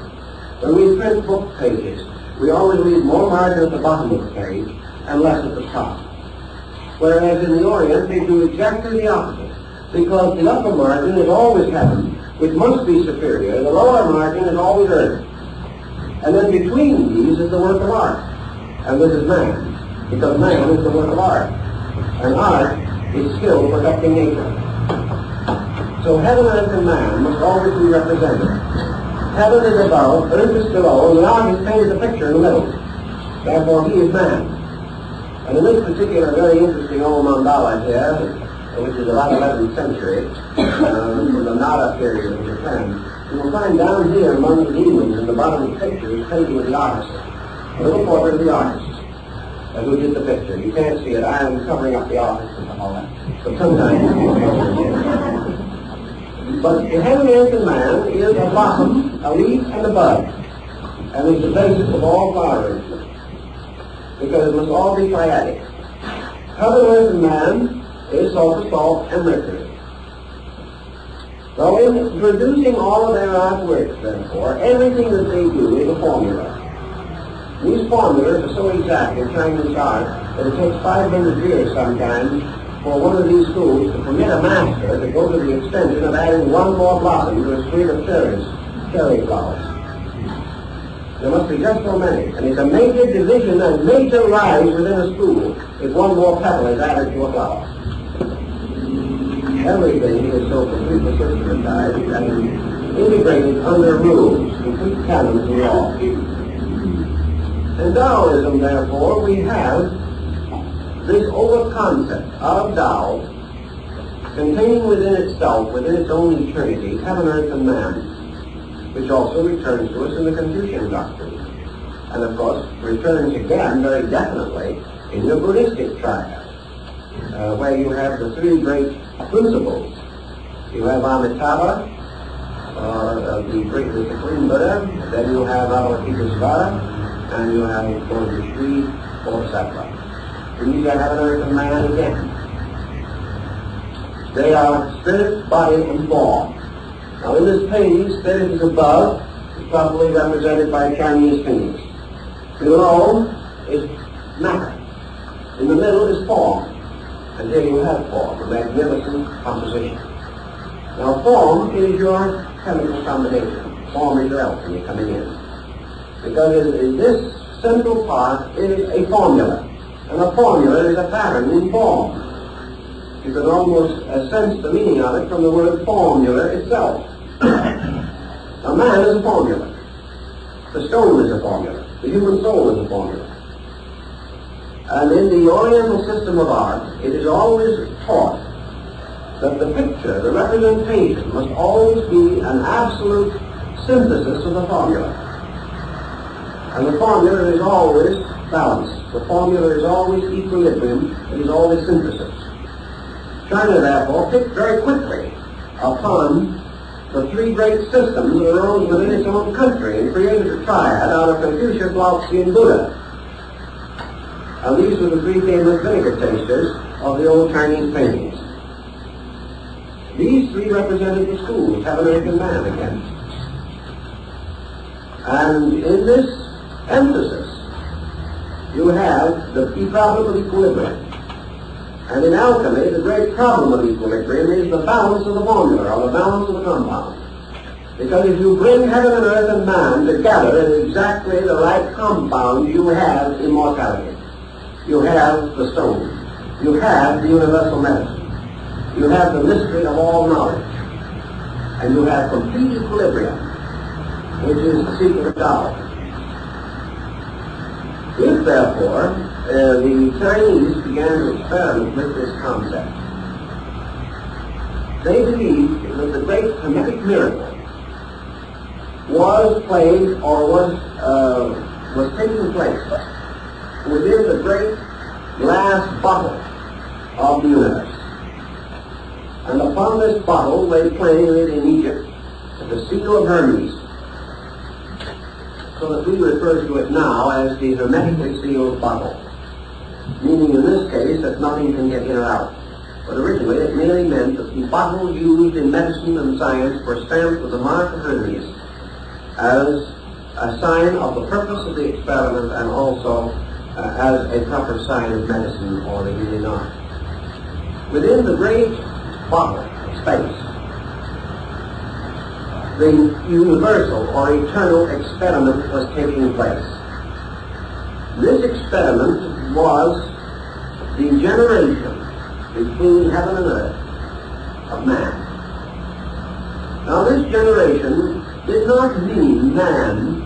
A: When we print book pages, we always leave more margin at the bottom of the page and less at the top. Whereas in the Orient, they do exactly the opposite, because the upper margin is always heaven, which must be superior. The lower margin is always earth. And then between these is the work of art. And this is man, because man is the work of art. And art is skill perfecting nature. So heaven, earth, and man must always be represented. Heaven is above, earth is below, and the artist painted a picture in the middle. Therefore, he is man. And in this particular very interesting old mandala here, which is about 11th century, from the Nara period of Japan, you will find down here among the demons in the bottom of the picture is painting of the artist. A little portrait of the artist who did the picture. You can't see it. I am covering up the artist and all that. But sometimes you can cover it. But the heaven, earth, and man is a blossom, a leaf, and a bud, and is the basis of all flower arrangement, because it must all be triadic. Heaven, earth, and man is salt, and mercury. So in producing all of their artworks, therefore, everything that they do is a formula. These formulas are so exact in Chinese art that it takes 500 years sometimes for one of these schools to permit a master to go to the extension of adding one more blossom to a suite of cherry flowers. There must be just so many. And it's a major division, a major rise within a school if one more petal is added to a flower. Everything is so completely systematized and integrated under rules, complete canons of law. In Taoism, therefore, we have this over-concept of Tao containing within itself, within its own eternity, heaven, earth, and man, which also returns to us in the Confucian doctrine. And of course, returns again very definitely in the Buddhistic triad, where you have the three great principles. You have Amitabha, the Supreme Buddha, then you have Avalokitesvara, and you have the Sri Bodhisattva. These are heaven, earth, and man again. They are spirit, body, and form. Now in this page, spirit is above, is properly represented by Chinese fingers. Below is matter. In the middle is form. And here you have form, a magnificent composition. Now form is your chemical combination. Form is your alchemy coming in. Because this central part is a formula. And a formula is a pattern in form. You can almost sense the meaning of it from the word formula itself. A man is a formula. The stone is a formula. The human soul is a formula. And in the Oriental system of art, it is always taught that the picture, the representation, must always be an absolute synthesis of the formula. And the formula is always balance. The formula is always equilibrium. It is always synthesis. China, therefore, picked very quickly upon the three great systems that arose within its own country and created a triad out of Confucius, Lao Tzu, and Buddha. And these were the three famous vinegar tasters of the old Chinese paintings. These three represented the schools, heaven, earth, and man again. And in this emphasis, you have the key problem of equilibrium. And in alchemy, the great problem of equilibrium is the balance of the formula, or the balance of the compound. Because if you bring heaven and earth and man together in exactly the right compound, you have immortality. You have the stone. You have the universal medicine. You have the mystery of all knowledge. And you have complete equilibrium, which is the secret of Tao. If, therefore, the Chinese began to experiment with this concept, they believed it was a great hermetic miracle was played or was taking place within the great glass bottle of the universe. And upon this bottle lay playing it in Egypt the seal of Hermes, so that we refer to it now as the hermetically sealed bottle, meaning in this case that nothing can get in or out. But originally it merely meant that the bottle used in medicine and science were stamped with the mark of Hermes as a sign of the purpose of the experiment and also as a proper sign of medicine or the healing art. Within the great bottle space, the universal or eternal experiment was taking place. This experiment was the generation between heaven and earth of man. Now this generation did not mean man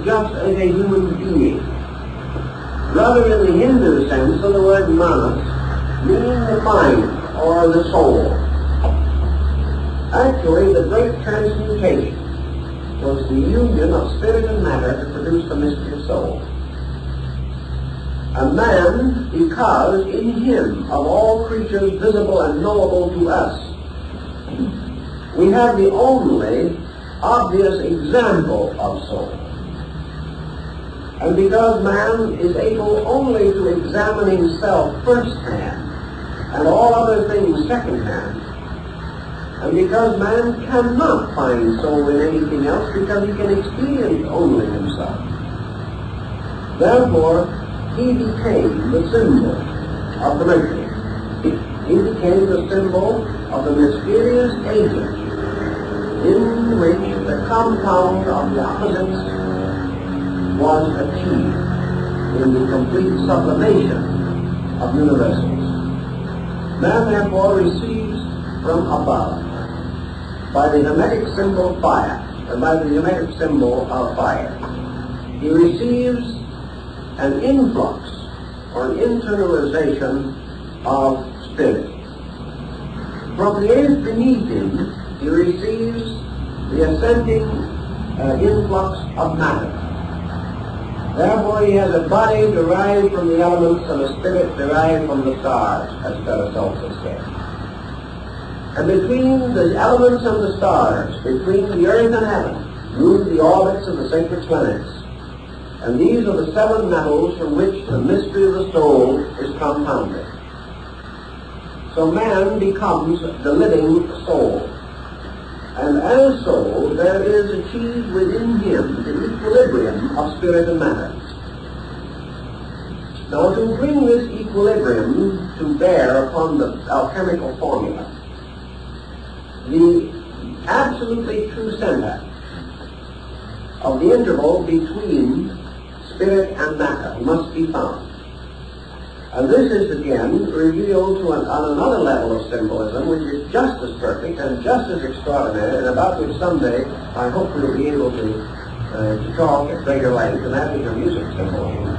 A: just as a human being. Rather, in the Hindu sense of the word manas, meaning the mind or the soul. Actually, the great transmutation was the union of spirit and matter to produce the mystery of soul. A man, because in him, of all creatures visible and knowable to us, we have the only obvious example of soul. And because man is able only to examine himself firsthand, and all other things secondhand, and because man cannot find soul in anything else because he can experience only himself, therefore he became the symbol of the mystery. He became the symbol of the mysterious agent in which the compound of the opposites was achieved in the complete sublimation of universals. Man therefore receives from above, by the hermetic symbol fire, and by the hermetic symbol of fire, he receives an influx or an internalization of spirit. From the earth beneath him, he receives the ascending influx of matter. Therefore he has a body derived from the elements and a spirit derived from the stars, as Paracelsus said. And between the elements and the stars, between the earth and heaven, move the orbits of the sacred planets. And these are the seven metals from which the mystery of the soul is compounded. So man becomes the living soul. And as soul, there is achieved within him the equilibrium of spirit and matter. Now, to bring this equilibrium to bear upon the alchemical formula, the absolutely true center of the interval between spirit and matter must be found. And this is again revealed to on another level of symbolism which is just as perfect and just as extraordinary, and about which someday I hope we'll be able to talk at greater length, and that is your music symbolism.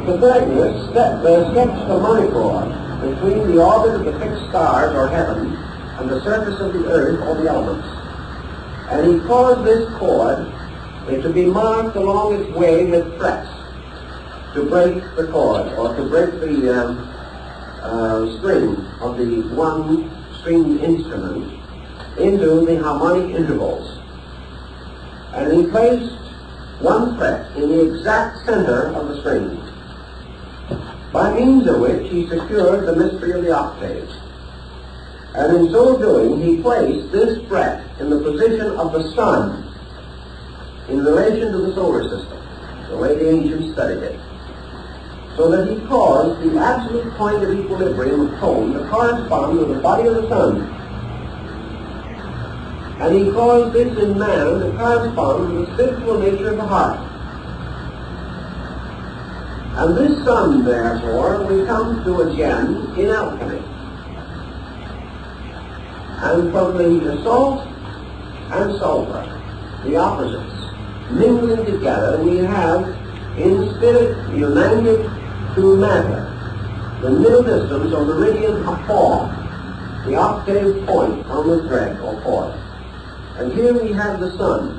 A: Pythagoras sketched the monochord between the orbit of the fixed stars or heaven and the surface of the earth or the elements. And he caused this chord to be marked along its way with frets to break the chord, or to break the string of the one-stringed instrument into the harmonic intervals. And he placed one fret in the exact center of the string, by means of which he secured the mystery of the octaves. And in so doing, he placed this fret in the position of the sun in relation to the solar system, the way the ancients studied it, so that he caused the absolute point of equilibrium of tone to correspond with the body of the sun. And he caused this in man to correspond with the spiritual nature of the heart. And this sun, therefore, we come to again in alchemy. And from the salt and sulfur, the opposites, mingling together, we have in spirit united to matter the middle distance or meridian of form, the octave point on the thread or cord.
B: And here we have the sun,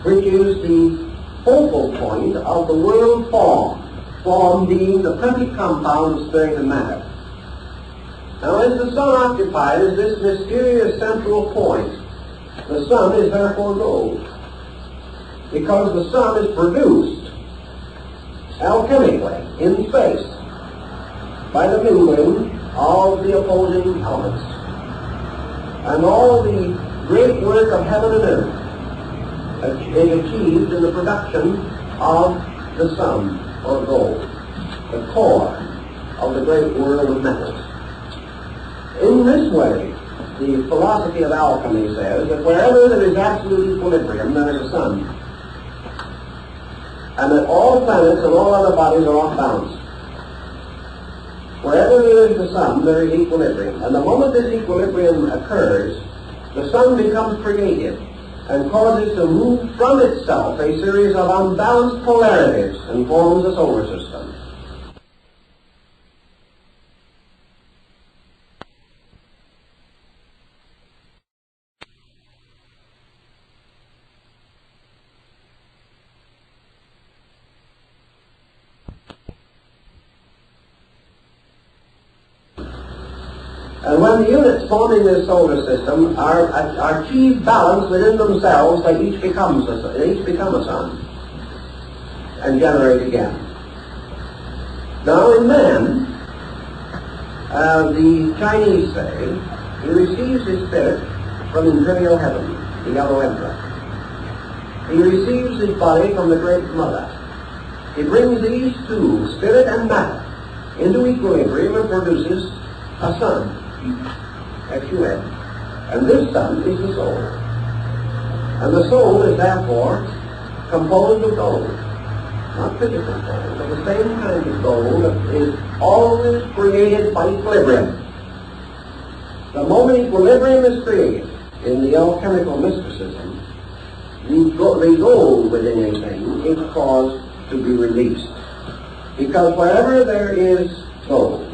B: which is the focal point of the world form being the perfect compound of spirit and matter. Now, as the sun occupies this mysterious central point, the sun is therefore gold, because the sun is produced alchemically in space by the mingling of the opposing elements. And all the great work of heaven and earth is achieved in the production of the sun, or gold, the core of the great world of metals. In this way, the philosophy of alchemy says that wherever there is absolute equilibrium, there is a sun. And that all planets and all other bodies are off balance. Wherever there is the sun, there is equilibrium. And the moment this equilibrium occurs, the sun becomes creative and causes to move from itself a series of unbalanced polarities and forms a solar system. And when the units forming this solar system are achieve balance within themselves, they each become a sun and generate again. Now in man, the Chinese say, he receives his spirit from imperial heaven, the Yellow Emperor. He receives his body from the Great Mother. He brings these two, spirit and matter, into equilibrium and produces a sun. S-U-N. And this sun is the soul. And the soul is therefore composed of gold. Not physical gold, but the same kind of gold that is always created by equilibrium. The moment equilibrium is created in the alchemical mysticism, the gold within a thing is caused to be released. Because wherever there is gold,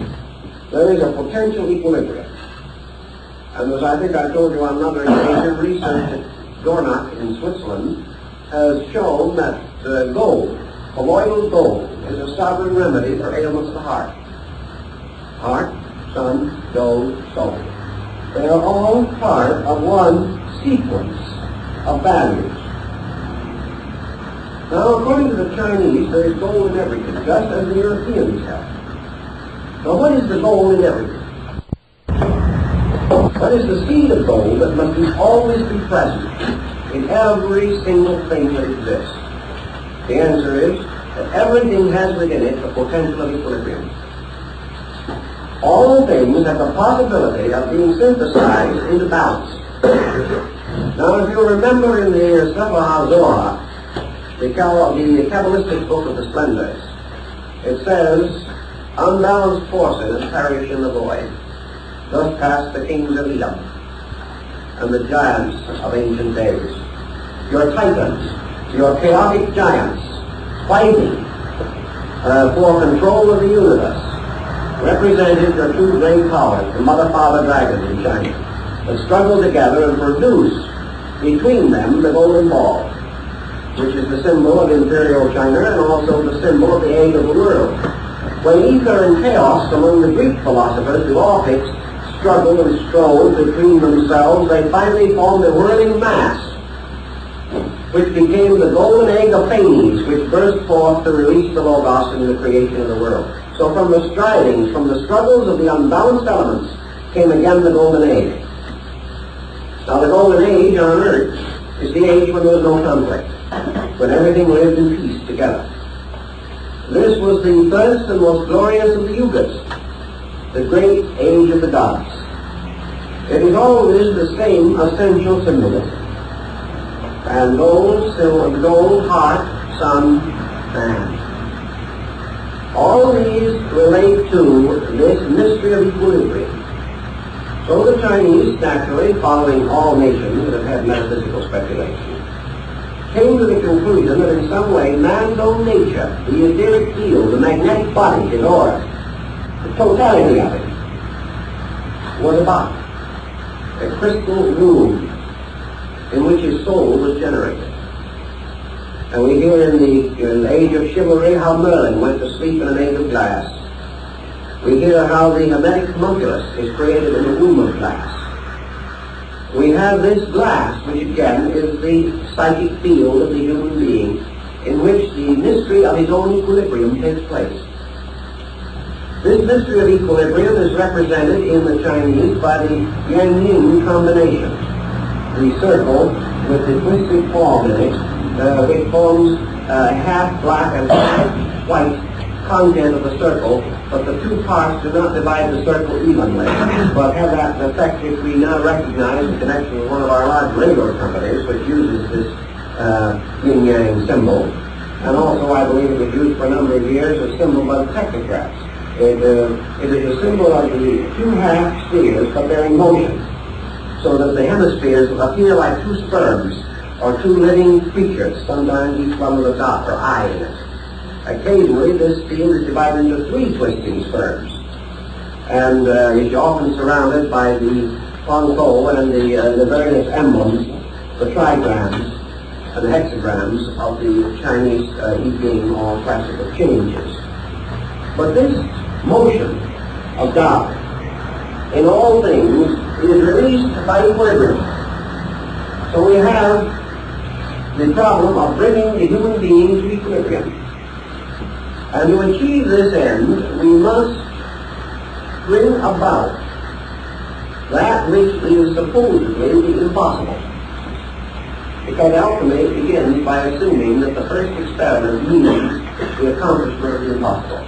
B: there is a potential equilibrium. And as I think I told you on another occasion, research at Dornach in Switzerland has shown that gold, colloidal gold, is a sovereign remedy for ailments of the heart. Heart, sun, gold, soul. They are all part of one sequence of values. Now, according to the Chinese, there is gold in everything, just as the Europeans have. Now, what is the gold in everything? What is the seed of gold that must always be present in every single thing that exists? The answer is that everything has within it the potential of equilibrium. All things have the possibility of being synthesized into balance. Now, if you remember in the Sefer HaZohar, the Kabbalistic book of the Splendors, it says, unbalanced forces perish in the void. Thus passed the kings of Edom and the giants of ancient days. Your titans, your chaotic giants, fighting for control of the universe, represented your two great powers, the mother, father dragons in China, that struggle together and produce between them the golden ball, which is the symbol of imperial China and also the symbol of the age of the world. When ether and chaos among the Greek philosophers, the Orphics, struggled and strove between themselves, they finally formed a whirling mass, which became the golden egg of Phanes, which burst forth to release the Logos in the creation of the world. So from the strivings, from the struggles of the unbalanced elements, came again the golden age. Now the golden age on earth is the age when there was no conflict, when everything lived in peace together. This was the first and most glorious of the yugas, the great age of the gods. It is always the same essential symbolism. And gold, heart, sun, man. All these relate to this mystery of equilibrium. So the Chinese, naturally, following all nations that have had metaphysical speculation, came to the conclusion that in some way man's own nature, the etheric field, the magnetic body, his aura, the totality of it, was a box, a crystal room, in which his soul was generated. And we hear in the age of chivalry how Merlin went to sleep in an age of glass. We hear how the hermetic homunculus is created in the womb of glass. We have this glass, which again is the psychic field of the human being, in which the mystery of his own equilibrium takes place. This mystery of equilibrium is represented in the Chinese by the yang-yin combination. The circle with the twisted form in it, which forms half black and half white content of the circle, but the two parts do not divide the circle evenly, but have that effect which we now recognize in connection with one of our large radio companies, which uses this yin-yang symbol. And also, I believe it was used for a number of years as a symbol by the technocrats. It is a symbol of the two half spheres, but they're in motion, so that the hemispheres appear like two sperms, or two living creatures, sometimes each one with a dot or eye in it. Occasionally, this field is divided into three twisting sperms, and is often surrounded by the Huangpo and the various emblems, the trigrams and the hexagrams of the Chinese Ican or classical changes. But this motion of God in all things is released by equilibrium. So we have the problem of bringing the human being to equilibrium. And to achieve this end, we must bring about that which is supposedly impossible. Because alchemy begins by assuming that the first experiment means the accomplishment of the impossible.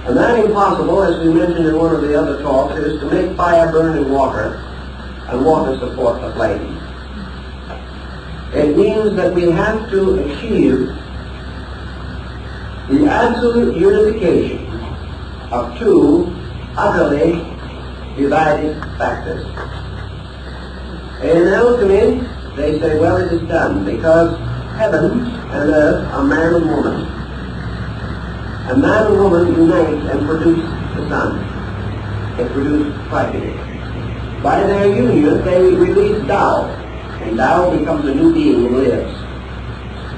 B: And that impossible, as we mentioned in one of the other talks, is to make fire burn in water and water support the flame. It means that we have to achieve the absolute unification of two utterly divided factors. In alchemy, they say, well, it is done because heaven and earth are man and woman. And man and woman unite and produce the sun. They produce tragedy. By their union, they release Tao, and Tao becomes a new being and lives.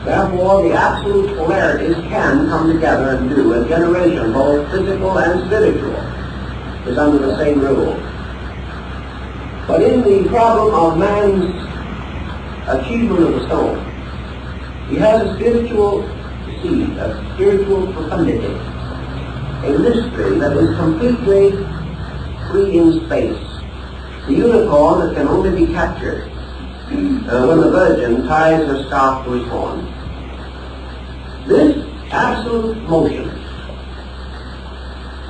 B: Therefore, the absolute polarities can come together and do. A generation, both physical and spiritual, is under the same rule. But in the problem of man's achievement of the soul, he has a spiritual seed, a spiritual profundity, a mystery that is completely free in space. The unicorn that can only be captured when the virgin ties her scarf to his horn. This absolute motion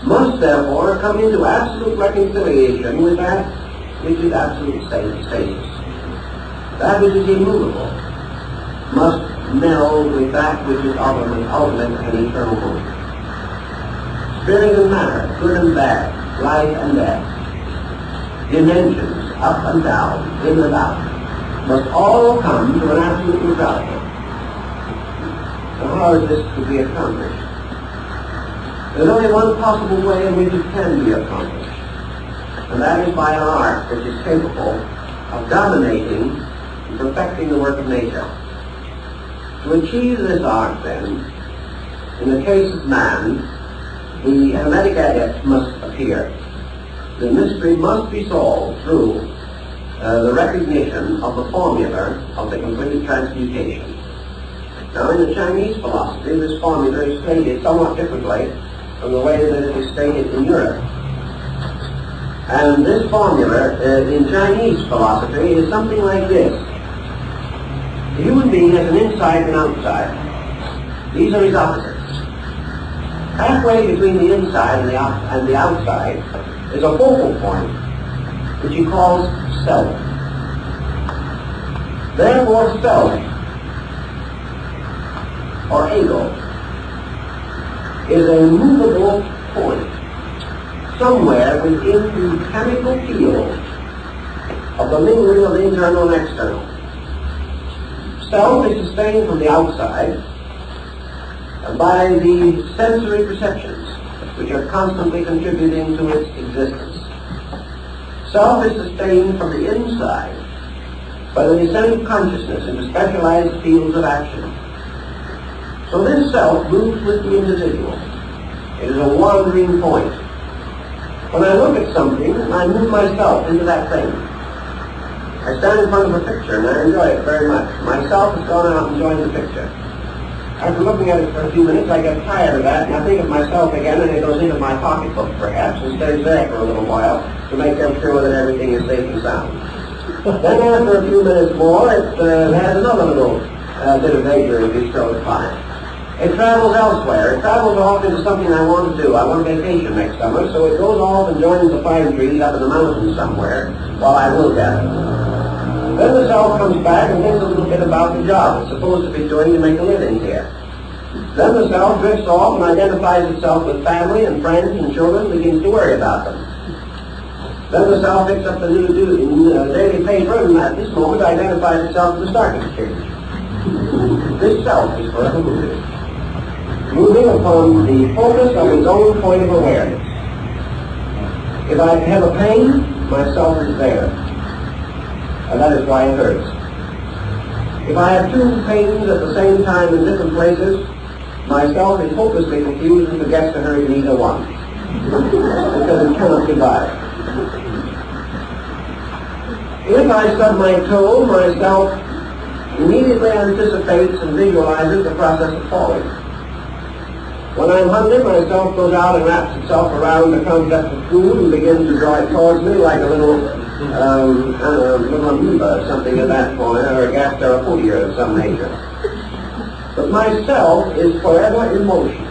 B: must therefore come into absolute reconciliation with that which is absolute stasis. That which is immovable must meld with that which is ultimate and eternal motion. Spirit and matter, good and bad, life and death, dimensions, up and down, in and out, must all come to an absolute neutrality. Now how is this to be accomplished? There's only one possible way in which it can be accomplished, and that is by an art which is capable of dominating and perfecting the work of nature. To achieve this art, then, in the case of man, the hermetic adept must appear. The mystery must be solved through the recognition of the formula of the complete transmutation. Now, in the Chinese philosophy, this formula is stated somewhat differently from the way that it is stated in Europe. And this formula in Chinese philosophy is something like this. The human being has an inside and outside. These are his opposites. Halfway between the inside and the outside is a focal point, which he calls self. Therefore, self, or ego, is a movable point somewhere within the chemical field of the mingling of the internal and external. Self is sustained from the outside by the sensory perceptions, which are constantly contributing to its existence. Self is sustained from the inside by the descent of consciousness into specialized fields of action. So this self moves with the individual. It is a wandering point. When I look at something, I move myself into that thing. I stand in front of a picture and I enjoy it very much. Myself has gone out enjoying the picture. After looking at it for a few minutes, I get tired of that and I think of myself again, and it goes into my pocketbook perhaps and stays there for a little while to make sure that everything is safe and sound. Then after a few minutes more, it has another little bit of vagary bestowed upon it. It travels elsewhere. It travels off into something I want to do. I want a vacation next summer, so it goes off and joins the pine trees up in the mountains somewhere while I look at it. Then the self comes back and thinks a little bit about the job it's supposed to be doing to make a living here. Then the self drifts off and identifies itself with family and friends and children and begins to worry about them. Then the self picks up the new daily paper and at this moment identifies itself with the stock exchange. This self is forever moving upon the focus of its own point of awareness. If I have a pain, myself is there. And that is why it hurts. If I have two pains at the same time in different places, myself is hopelessly confused and forgets to hurt in either one. Because it cannot divide. If I stub my toe, myself immediately anticipates and visualizes the process of falling. When I'm hungry, myself goes out and wraps itself around the concept of food and begins to draw it towards me like a little amoeba or something of that point, or a gasteropodia of some nature. But myself is forever in motion.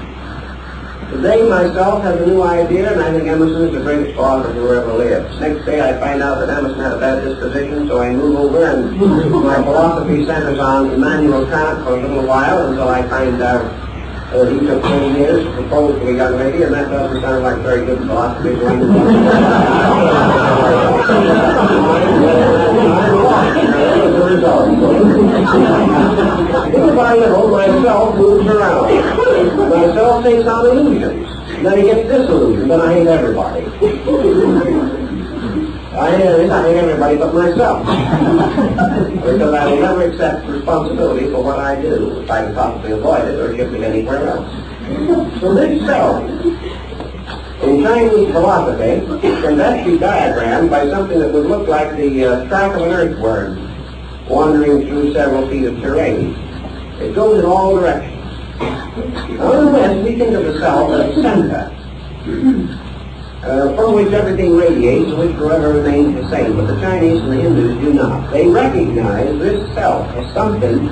B: Today myself has a new idea, and I think Emerson is the greatest philosopher who ever lived. Next day I find out that Emerson had a bad disposition, so I move over and my philosophy centers on Immanuel Kant for a little while until I find out he took 10 years to propose to a young lady, and that doesn't sound like very good philosophy. Little by little, myself moves around. Myself takes on illusions. Then he gets disillusioned, then I hate everybody. I hate everybody but myself. Because I will never accept responsibility for what I do if I can possibly avoid it or shift it anywhere else. So this self, in Chinese philosophy, can best be diagrammed by something that would look like the track of an earthworm wandering through several feet of terrain. It goes in all directions. Now in the West, we think of the self as a center, from which everything radiates and which forever remains the same. But the Chinese and the Hindus do not. They recognize this self as something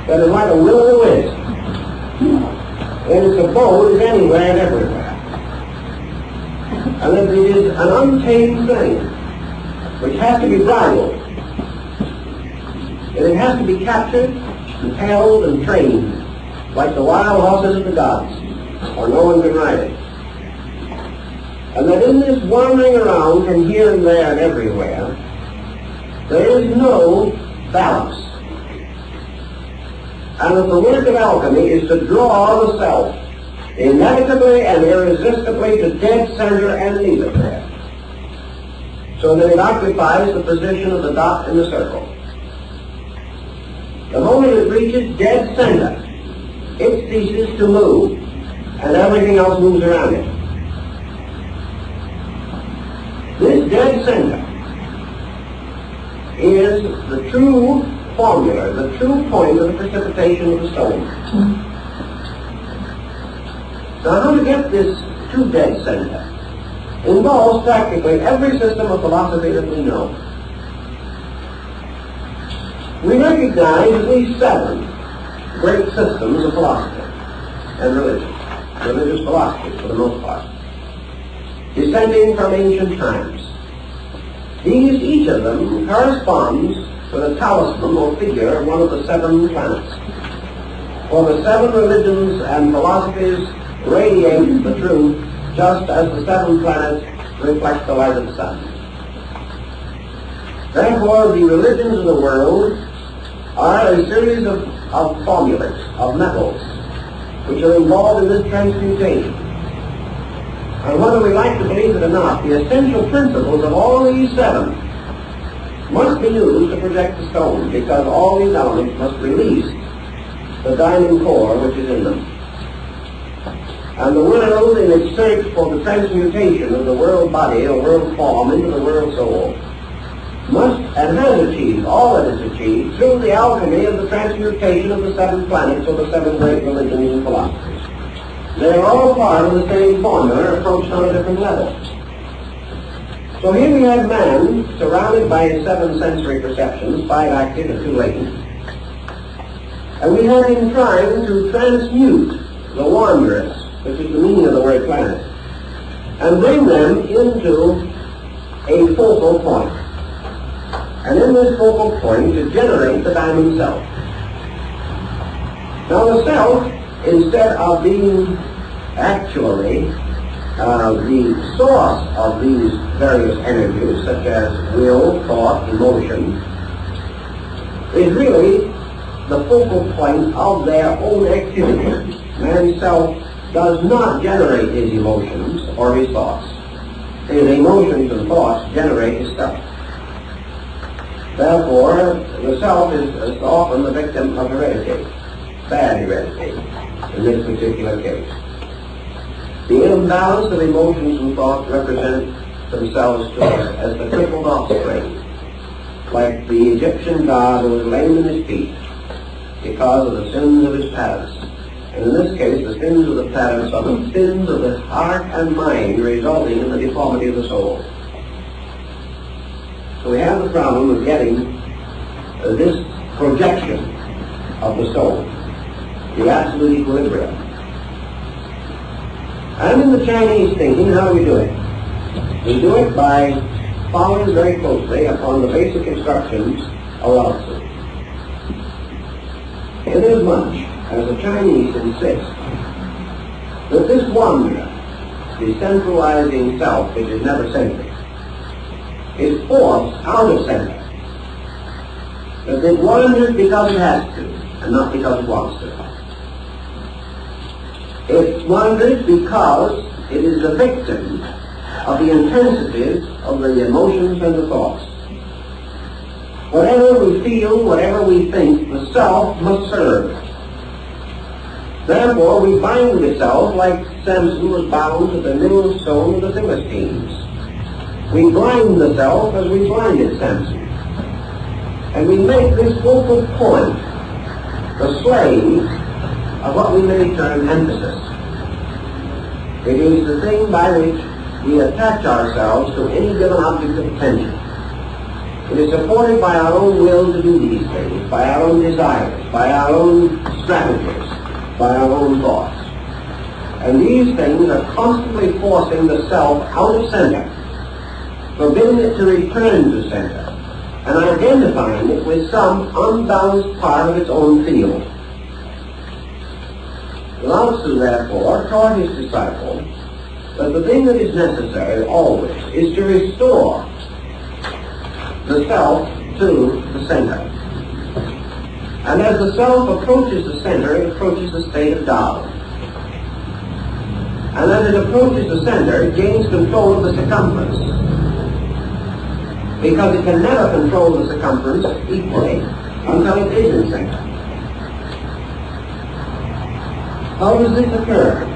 B: that is like a will-o'-the-wisp. And its abode is anywhere and everywhere. And that it is an untamed thing, which has to be bridled. And it has to be captured and held and trained, like the wild horses of the gods, or no one can ride it. And that in this wandering around from here and there and everywhere, there is no balance. And that the work of alchemy is to draw the self inevitably and irresistibly to dead center and leave it there, so that it occupies the position of the dot in the circle. The moment it reaches dead center, it ceases to move, and everything else moves around it. This dead center is the true formula, the true point of the precipitation of the soul. Now, how to get this to dead center involves practically every system of philosophy that we know. We recognize at least 7 great systems of philosophy and religion, religious philosophy for the most part, descending from ancient times. These, each of them, corresponds to the talisman or figure of one of the 7 planets. For the 7 religions and philosophies radiate the truth just as the 7 planets reflect the light of the sun. Therefore, the religions of the world are a series of formulas, of metals, which are involved in this transmutation. And whether we like to believe it or not, the essential principles of all these 7 must be used to project the stone, because all these elements must release the diamond core which is in them. And the world, in its search for the transmutation of the world body or world form into the world soul, must and has achieved all that is achieved through the alchemy of the transmutation of the 7 planets or the 7 great religions and philosophies. They are all part of the same formula approached on a different level. So here we have man surrounded by his 7 sensory perceptions, 5 active and 2 latent. And we have him trying to transmute the wanderers, which is the meaning of the word planet, and bring them into a focal point. And in this focal point to generate the diamond self. Now the self, instead of being actually the source of these various energies, such as will, thought, emotion, is really the focal point of their own activity. Man's self does not generate his emotions or his thoughts. His emotions and thoughts generate his self. Therefore, the self is often the victim of heredity, bad heredity, in this particular case. The imbalance of emotions and thoughts represent themselves to us as the crippled offspring, like the Egyptian god who was lame in his feet because of the sins of his parents. And in this case, the sins of the parents are the sins of the heart and mind, resulting in the deformity of the soul. So we have the problem of getting this projection of the soul, the absolute equilibrium. And in the Chinese thinking, how do we do it? We do it by following very closely upon the basic instructions of Lao Tzu. Inasmuch as the Chinese insist that this wanderer, the centralizing self which is never centric, is forced out of center. That it wanders because it has to, and not because it wants to. It wanders because it is the victim of the intensities of the emotions and the thoughts. Whatever we feel, whatever we think, the self must serve. Therefore, we bind the self like Samson was bound to the millstone of the Philistines. We blind the self as we blinded Samson. And we make this focal point the slave of what we may term emphasis. It is the thing by which we attach ourselves to any given object of attention. It is supported by our own will to do these things, by our own desires, by our own strategies, by our own thoughts. And these things are constantly forcing the self out of center, forbidding it to return to center, and identifying it with some unbalanced part of its own field. Lao Tzu, therefore, taught his disciple that the thing that is necessary always is to restore the self to the center. And as the self approaches the center, it approaches the state of Tao. And as it approaches the center, it gains control of the circumference. Because it can never control the circumference equally until it is in center. How does this occur?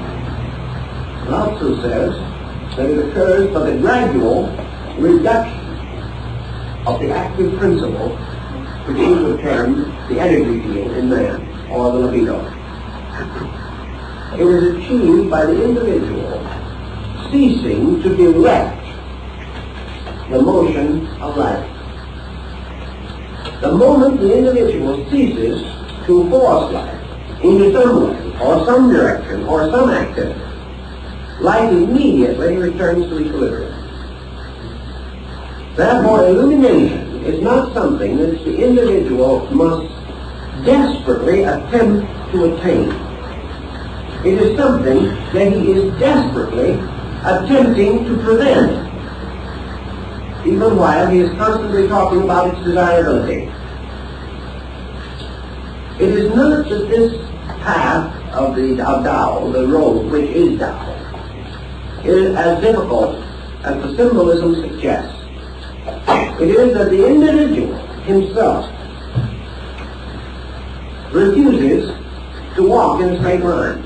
B: Lao Tzu says that it occurs by the gradual reduction of the active principle which he would term the energy field in man, or the libido. It is achieved by the individual ceasing to direct the motion of life. The moment the individual ceases to force life into some way, or some direction, or some activity, life immediately returns to equilibrium. Therefore, illumination is not something that the individual must desperately attempt to attain. It is something that he is desperately attempting to prevent, even while he is constantly talking about its desirability. It is not that this path of Tao, the road which is Tao, is as difficult as the symbolism suggests. It is that the individual himself refuses to walk in a straight line.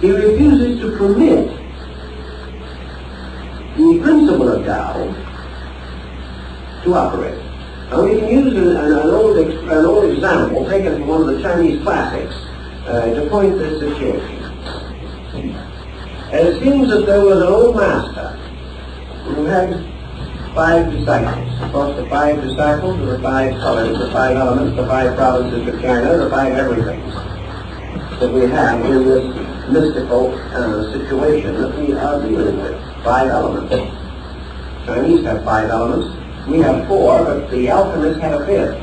B: He refuses to permit the principle of Tao to operate. Now we can use an old example taken from one of the Chinese classics to point this situation. And it seems that there was an old master who had 5 disciples. Of course, the 5 disciples were the 5 colors, the 5 elements, the 5 provinces of China, the 5 everythings that we have in this mystical situation that we are dealing with. 5 elements. Chinese have 5 elements. We have 4, but the alchemists had a 5th,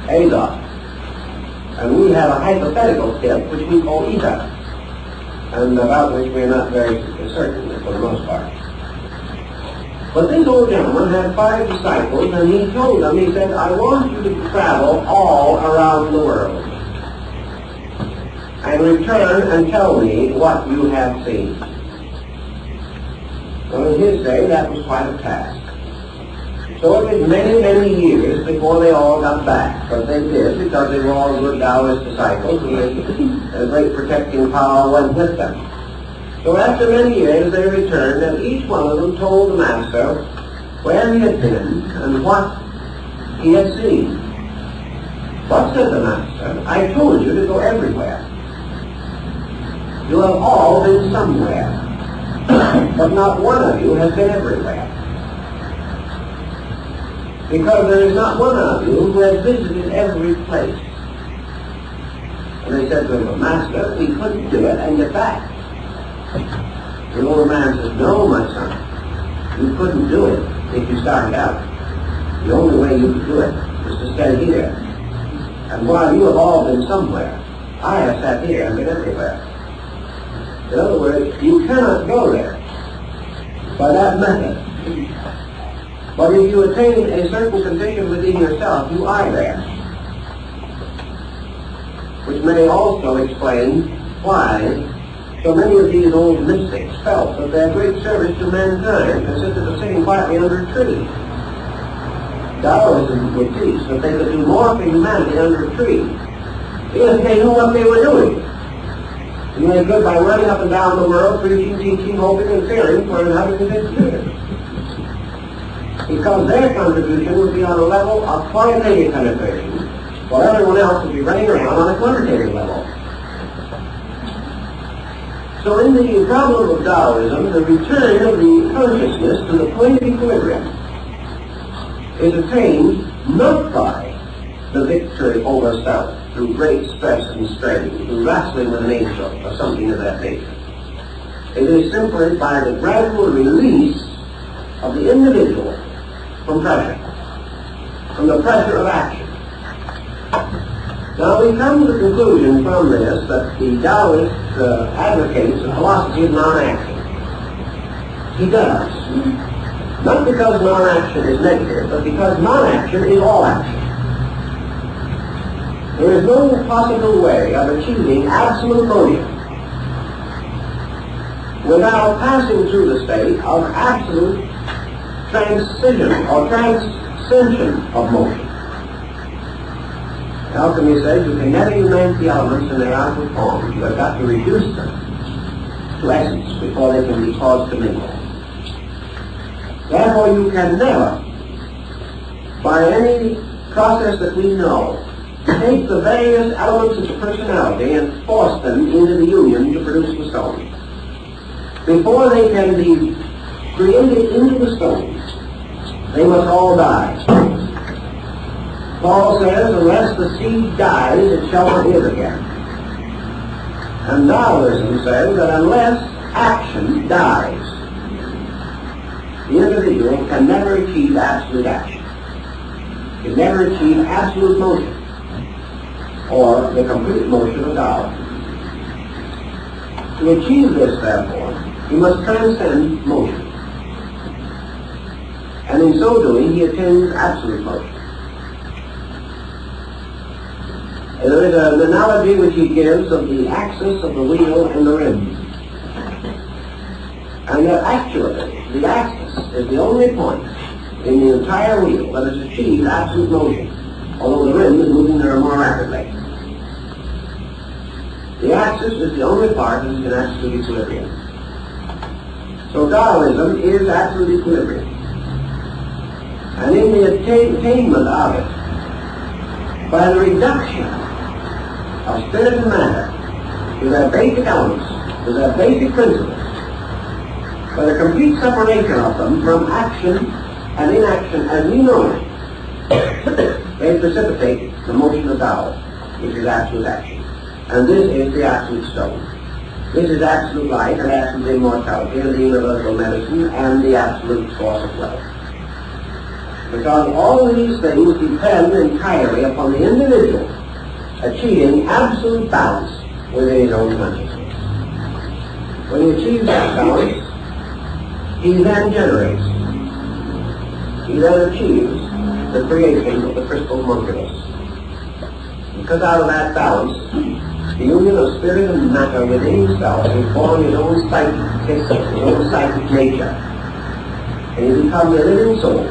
B: Azot. And we have a hypothetical 5th, which we call Ican, and about which we're not very certain for the most part. But this old gentleman had 5 disciples, and he told them, he said, I want you to travel all around the world and return and tell me what you have seen. Well, in his day, that was quite a task. So it was many, many years before they all got back. But they did, because they were all good Taoist disciples, and a great protecting power went with them. So after many years they returned, and each one of them told the master where he had been and what he had seen. What said the master? I told you to go everywhere. You have all been somewhere, but not one of you has been everywhere. Because there is not one of you who has visited every place. And they said to him, Master, we couldn't do it and get back. The older man says, no, my son, you couldn't do it if you started out. The only way you could do it is to stay here. And while you have all been somewhere, I have sat here and been everywhere. In other words, you cannot go there by that method. But if you attain a certain condition within yourself, you are there. Which may also explain why so many of these old mystics felt that their great service to mankind consisted of sitting quietly under a tree. Taoism would teach that they could do more for humanity under a tree if they knew what they were doing. And they could by running up and down the world, preaching, teaching, hoping, and fearing for another 50 years. Because their contribution would be on a level of qualitative penetration, while everyone else would be running around on a quantitative level. So in the problem of Taoism, the return of the consciousness to the point of equilibrium is attained not by the victory over self through great stress and strain, through wrestling with an angel or something of that nature. It is simply by the gradual release of the individual from pressure, from the pressure of action. Now we come to the conclusion from this that the Taoist advocates a philosophy of non-action. He does. Not because non-action is negative, but because non-action is all action. There is no possible way of achieving absolute motion without passing through the state of absolute transition or transcension of motion. Alchemy says you can never unite the elements in their outward forms. You have got to reduce them to essence before they can be caused to mingle. Therefore you can never, by any process that we know, take the various elements of the personality and force them into the union to produce the stone. Before they can be created into the stone, they must all die. Paul says, unless the seed dies, it shall not live again. And Taoism says that unless action dies, the individual can never achieve absolute action. Can never achieve absolute motion, or the complete motion of Tao. To achieve this, therefore, he must transcend motion. And in so doing, he attains absolute motion. And there is an analogy which he gives of the axis of the wheel and the rim. And that actually, the axis is the only point in the entire wheel that has achieved absolute motion, although the rim is moving there more rapidly. The axis is the only part that is in absolute equilibrium. So Taoism is absolute equilibrium. And in the attainment of it, by the reduction of spirit and matter to their basic elements, to their basic principles, by the complete separation of them from action and inaction as we know it, they precipitate the motion of Tao, which is absolute action. And this is the absolute stone. This is absolute light and absolute immortality and the universal medicine and the absolute source of wealth. Because all these things depend entirely upon the individual achieving absolute balance within his own consciousness. When he achieves that balance, he then generates, he then achieves the creation of the crystal monculus. Because out of that balance, the union of spirit and matter within himself will form his own psychic system, his own psychic nature. And he becomes a living soul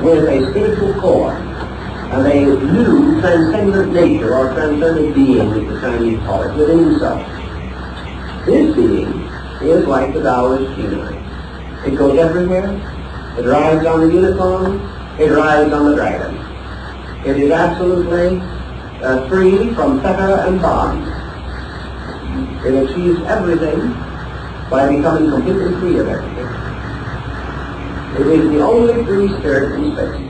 B: with a spiritual core and a new transcendent nature or transcendent being, as the Chinese call it, within himself. This being is like the Taoist genii. It goes everywhere. It rides on the unicorn. It rides on the dragon. It is absolutely free from fetter and bond. It achieves everything by becoming completely free of everything. It is the only free spirit in space.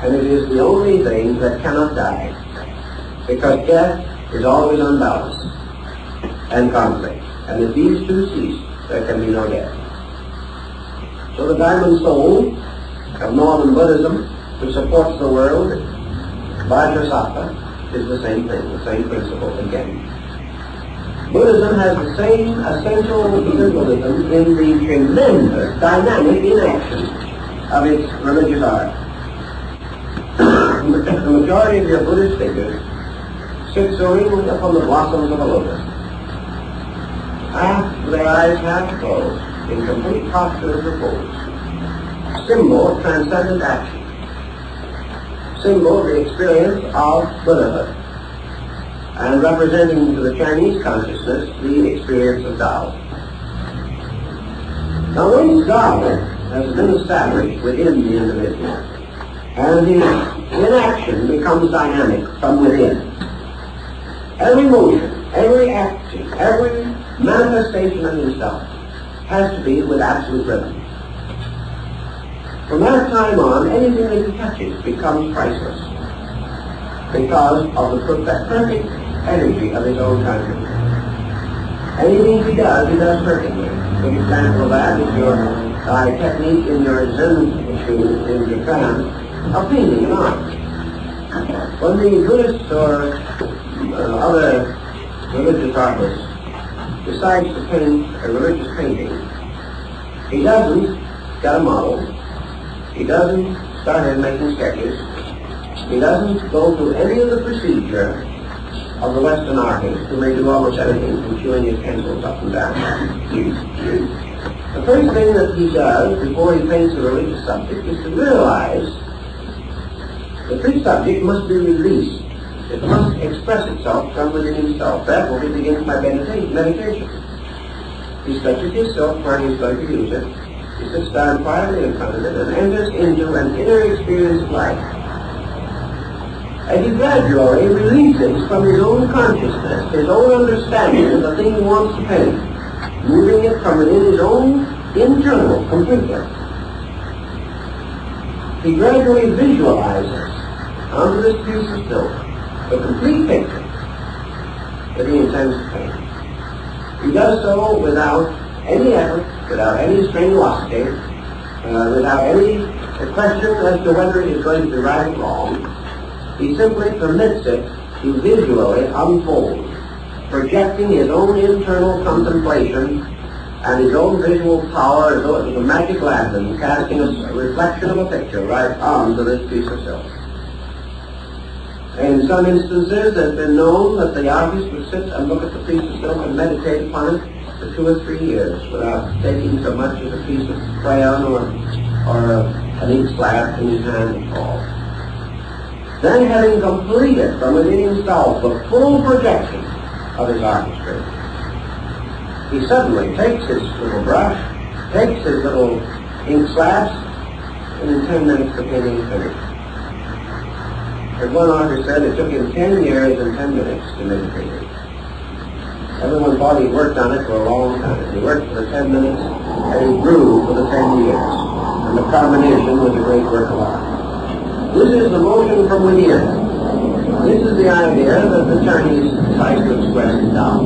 B: And it is the only thing that cannot die. Because death is always unbalanced and conflict. And if these two cease, there can be no death. So the diamond soul of Northern Buddhism, which supports the world, Vajrasattva, is the same thing, the same principle again. Buddhism has the same essential symbolism in the tremendous dynamic inaction of its religious art. The majority of your Buddhist figures sit serenely upon the blossoms of a lotus, with their eyes half closed, in complete posture of repose. Symbol of transcendent action. Symbol of the experience of Buddhahood, and representing to the Chinese consciousness the experience of Tao. Now once Tao has been established within the individual, and his inaction becomes dynamic from within, every motion, every action, every manifestation of himself has to be with absolute rhythm. From that time on, anything that he touches becomes priceless because of the perfect energy of his own consciousness. Anything he does perfectly. A good example of that is your technique in your Zen school in Japan of painting and art. When the Buddhists or other religious artists decides to paint a religious painting, he doesn't get a model. He doesn't start in making sketches. He doesn't go through any of the procedure of the Western artist who may do almost anything from chewing his pencils up and down. The first thing that he does before he paints a religious subject is to realize the free subject must be released. It must express itself from within himself. Therefore he begins by meditation. He stretches his silk where he is going to use it. He sits down quietly in front of it and enters into an inner experience of life. And he gradually releases from his own consciousness, his own understanding of the thing he wants to paint, moving it from within his own internal completely. He gradually visualizes onto this piece of silk the complete picture that he intends to paint. He does so without any effort, without any strenuosity, without any question as to whether it is going to be right or wrong. He simply permits it to visually unfold, projecting his own internal contemplation and his own visual power as though it was a magic lantern, casting a reflection of a picture right onto this piece of silk. In some instances, it has been known that the artist would sit and look at the piece of silk and meditate upon it for 2 or 3 years without taking so much as a piece of crayon or or an ink slab in his hand at all. Then, having completed from within himself the full projection of his artistry, he suddenly takes his little brush, takes his little ink slabs, and in 10 minutes the painting is finished. As one artist said, it took him 10 years and 10 minutes to make a painting. Everyone thought he worked on it for a long time. He worked for the 10 minutes, and he grew for the 10 years. And the combination was a great work of art. This is the motion from within. This is the idea that the Chinese try to express in Tao.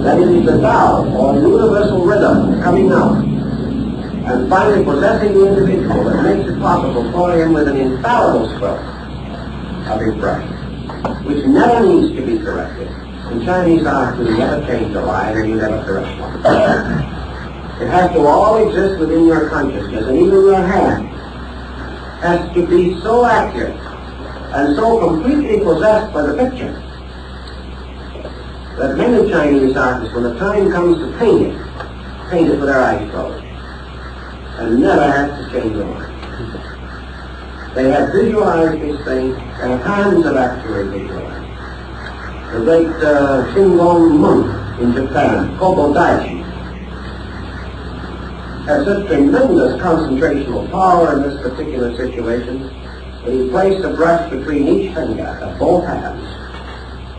B: That it is the Tao, or universal rhythm, coming out and finally possessing the individual that makes it possible for him with an infallible stroke of his brush, which never needs to be corrected. In Chinese art, you never change a line and you never correct one. It has to all exist within your consciousness, and even your hand has to be so accurate and so completely possessed by the picture that many Chinese artists, when the time comes to paint it with their eyes closed and never have to change the line. They have visualized this thing, their hands have actually visualized. The great Shingon monk in Japan, Carpo had such tremendous concentrational power in this particular situation that he placed a brush between each finger of both hands,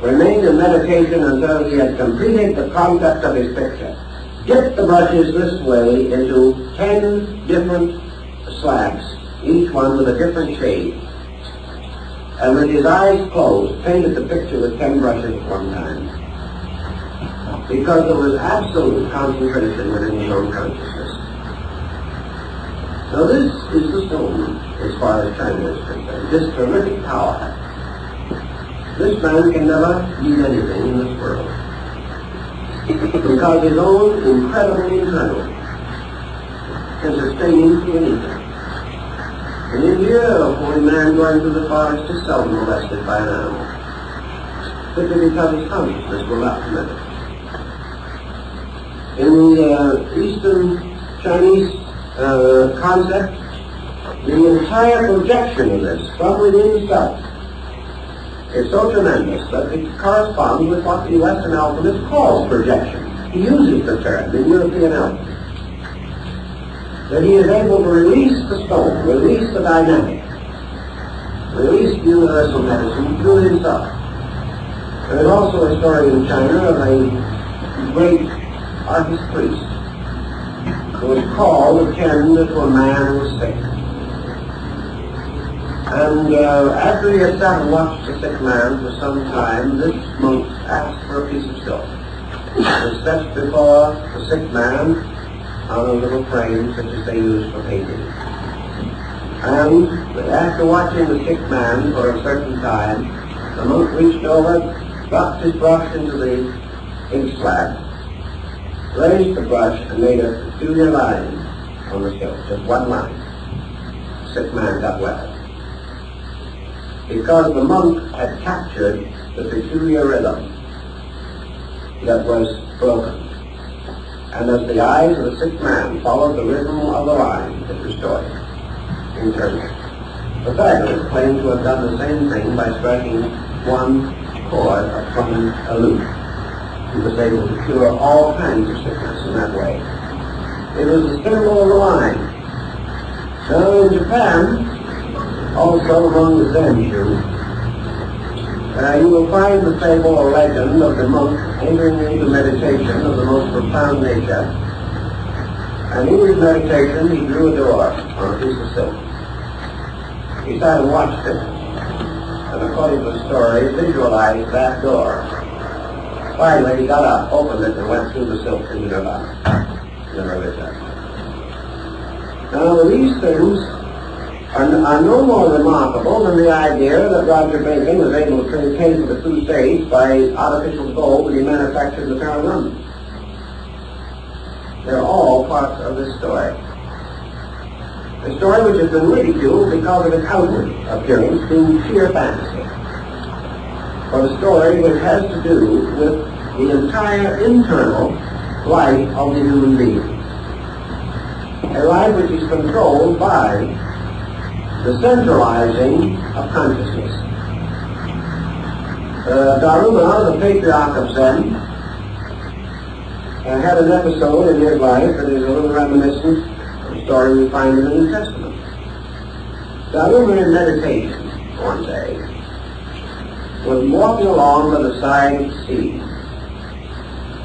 B: remained in meditation until he had completed the concept of his picture, dipped the brushes this way into 10 different slabs, each one with a different shade, and with his eyes closed, painted the picture with 10 brushes at one time, because there was absolute concentration within his own consciousness. So this is the stone, as far as China is concerned, this terrific power. This man can never need anything in this world, because his own incredible internal can sustain him through anything. In India, a holy man going through the forest is seldom molested by an animal, simply because his consciousness will not permit it. In the Eastern Chinese concept, the entire projection of this from within self is so tremendous that it corresponds with what the Western alchemist calls projection. He uses the term in European alchemy. That he is able to release the stone, release the dynamic, release the universal medicine through himself. There is also a story in China of a great artist priest who was called to tend to a man who was sick. And after he had sat and watched the sick man for some time, this monk asked for a piece of silk. It was set before the sick man on a little frame such as they use for painting. And after watching the sick man for a certain time, the monk reached over, dropped his brush into the ink slab, raised the brush and made a peculiar line on the silk, just one line. The sick man got well. Because the monk had captured the peculiar rhythm that was broken. And as the eyes of the sick man followed the rhythm of the line, it restored him internally. The Pythagoras claimed to have done the same thing by striking one chord from a lute. He was able to cure all kinds of sickness in that way. It was the symbol of the line. So in Japan, also among the Zen Jews, you will find the fable or legend of the monk entering into meditation of the most profound nature. And in his meditation he drew a door on a piece of silk. He sat and watched it, and according to the story, visualized that door. Finally he got up, opened it, and went through the silk into Nirvana. Never returned. Now these things are no more remarkable than the idea that Roger Bacon was able to pay for the Crusades by artificial gold that he manufactured in the Tower of London. They're all parts of this story. A story which has been ridiculed because of its outward appearance being sheer fantasy. For the story which has to do with the entire internal life of the human being. a life which is controlled by the centralizing of consciousness. Daruma, the patriarch of Zen, had an episode in his life that is a little reminiscent of the story we find in the New Testament. Daruma, in meditation one day, was walking along by the side of the sea.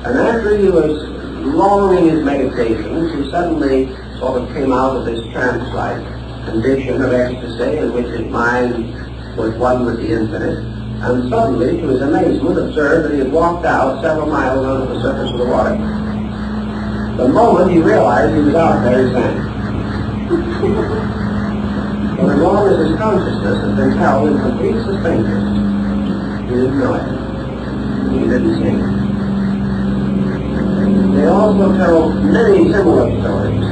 B: And after he was long in his meditations, he suddenly sort of came out of this trance-like condition of ecstasy in which his mind was one with the infinite, and suddenly, to his amazement, observed that he had walked out several miles under the surface of the water. The moment he realized he was out there, he sank. For as long as his consciousness had been held in complete suspension, he didn't know it. He didn't sink. They also tell many similar stories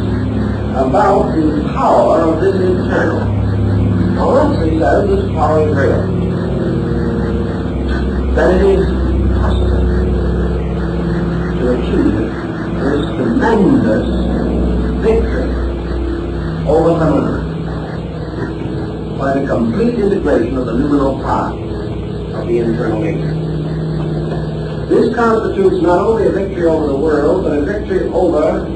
B: about the power of this internal. Now, once he says this power is real, that it is possible to achieve this tremendous victory over phenomena by the complete integration of the luminal part of the internal nature. This constitutes not only a victory over the world, but a victory over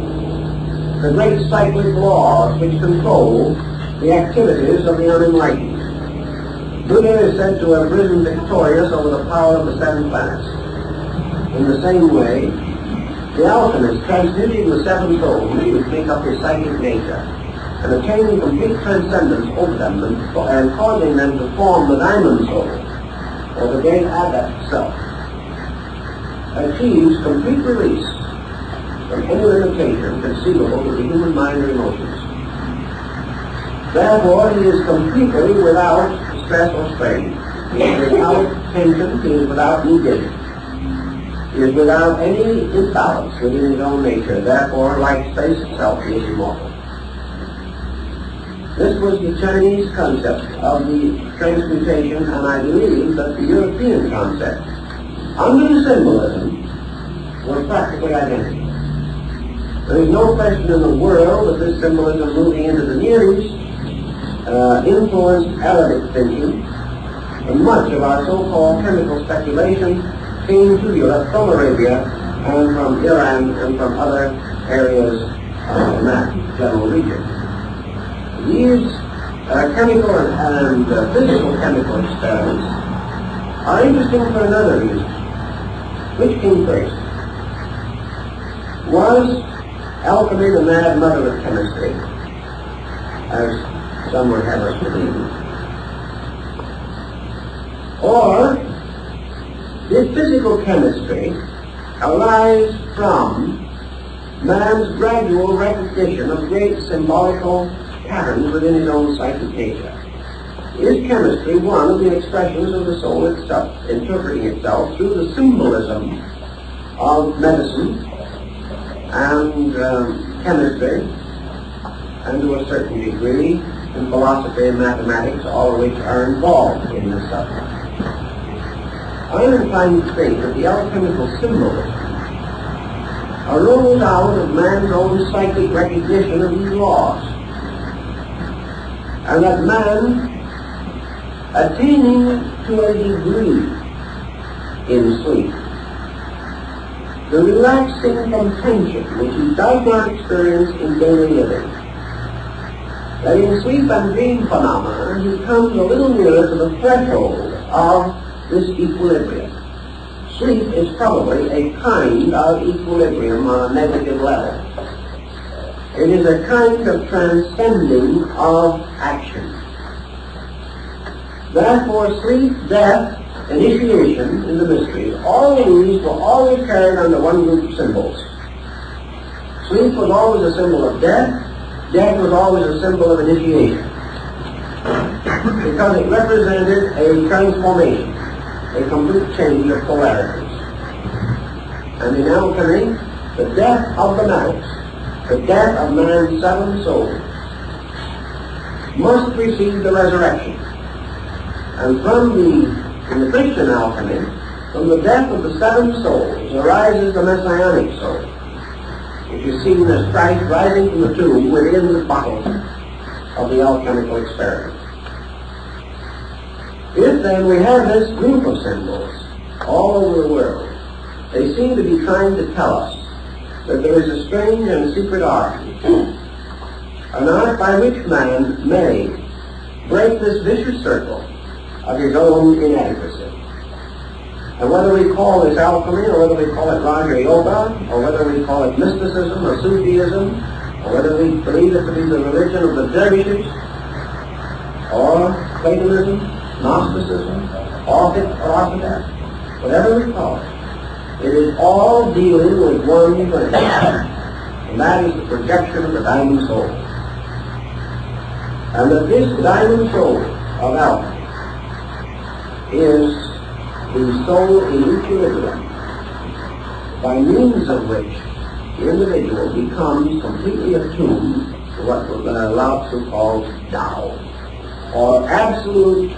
B: the great cyclic laws which control the activities of the unenlightened. Buddha is said to have risen victorious over the power of the 7 planets. In the same way, the alchemist transmuting the 7 souls which make up his psychic nature and attaining complete transcendence over them and causing them to form the diamond soul, or the great adept self, achieves complete release from any limitation conceivable to the human mind or emotions. Therefore, he is completely without stress or strain. He is without tension. He is without negation. He is without any imbalance within his own nature. Therefore, like space itself, he is immortal. This was the Chinese concept of the transmutation, and I believe that the European concept, under the symbolism, were practically identical. There is no question in the world that this symbolism moving into the Near East influenced Arabic thinking, and much of our so-called chemical speculation came to Europe from Arabia and from Iran and from other areas in that general region. These chemical and physical chemical experiments are interesting for another reason. Which came first? Was alchemy the mad mother of chemistry, as some would have us believe? Or did physical chemistry arise from man's gradual recognition of great symbolical patterns within his own psychic nature? Is chemistry one of the expressions of the soul itself, interpreting itself through the symbolism of medicine and chemistry, and to a certain degree in philosophy and mathematics, all of which are involved in this subject? I am inclined to think that the alchemical symbolism arose out of man's own psychic recognition of these laws, and that man, attaining to a degree in sleep, the relaxing from tension which he does not experience in daily living, that in sleep and dream phenomena he comes a little nearer to the threshold of this equilibrium. Sleep is probably a kind of equilibrium on a negative level. It is a kind of transcending of action. Therefore, sleep, death, initiation in the mysteries, all of these were always carried under one group of symbols. Sleep was always a symbol of death. Death was always a symbol of initiation, because it represented a transformation, a complete change of polarities. And in alchemy, the death of the matters, the death of man's 7 souls, must precede the resurrection. And in the Christian alchemy, from the death of the 7 souls arises the messianic soul, which is seen as Christ rising from the tomb within the bottle of the alchemical experiment. If then we have this group of symbols all over the world, they seem to be trying to tell us that there is a strange and secret art, an art by which man may break this vicious circle of his own inadequacy. And whether we call this alchemy, or whether we call it Raja Yoga, or whether we call it mysticism or Sufism, or whether we believe it to be the religion of the dervishes, or Platonism, Gnosticism, orthodox, whatever we call it, it is all dealing with one thing, and that is the projection of the diamond soul. And that this diamond soul of alchemy is the soul in equilibrium, by means of which the individual becomes completely attuned to what Lao Tzu calls Tao, or absolute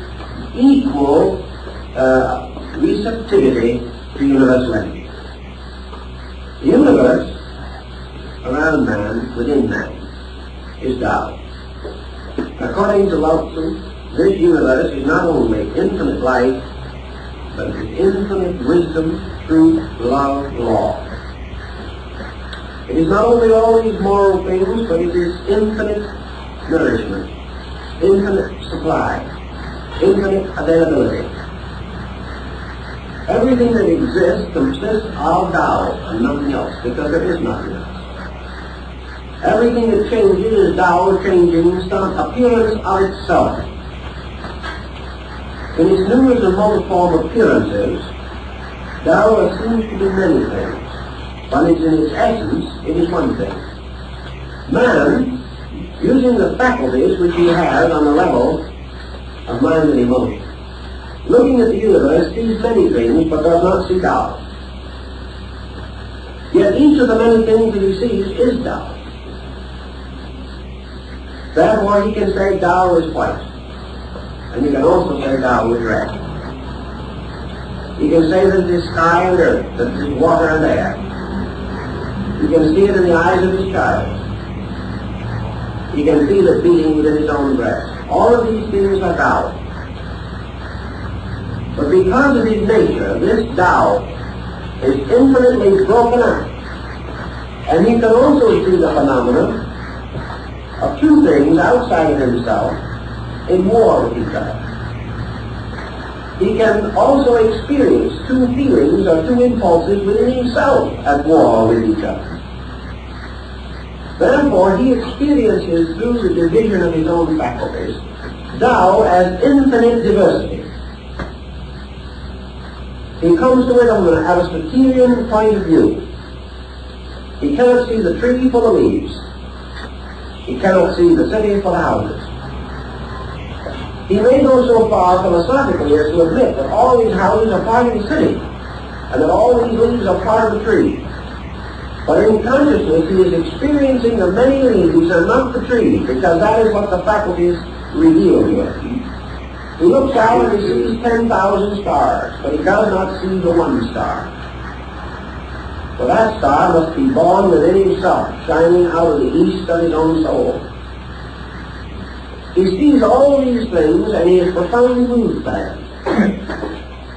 B: equal receptivity to universal energy. The universe around man, within man, is Tao. According to Lao Tzu, this universe is not only infinite life, but it is infinite wisdom, truth, love, law. It is not only all these moral things, but it is infinite nourishment, infinite supply, infinite availability. Everything that exists consists of Tao and nothing else, because there is nothing else. Everything that changes is Tao changing some appearance of itself. In its numerous and multiform appearances, Tao seems to be many things, but in its essence, it is one thing. Man, using the faculties which he has on the level of mind and emotion, looking at the universe, sees many things, but does not see Tao. Yet each of the many things that he sees is Tao. Therefore, he can say Tao is white. And you can also say Tao is red. You can say that it is sky and earth, that it is water and air. You can see it in the eyes of his child. You can feel it beating within his own breast. All of these things are Tao. But because of his nature, this Tao is infinitely broken up. And he can also see the phenomena of two things outside of himself in war with each other. He can also experience two feelings or two impulses within himself at war with each other. Therefore, he experiences through the division of his own faculties Tao as infinite diversity. He comes to it from an Aristotelian point of view. He cannot see the tree full of leaves. He cannot see the city full of houses. He may go so far philosophically as to admit that all these houses are part of the city, and that all these leaves are part of the tree. But in consciousness, he is experiencing the many leaves and not the tree, because that is what the faculties reveal to him. He looks out and he sees 10,000 stars, but he does not see the one star. For that star must be born within himself, shining out of the east of his own soul. He sees all these things and he is profoundly moved by them.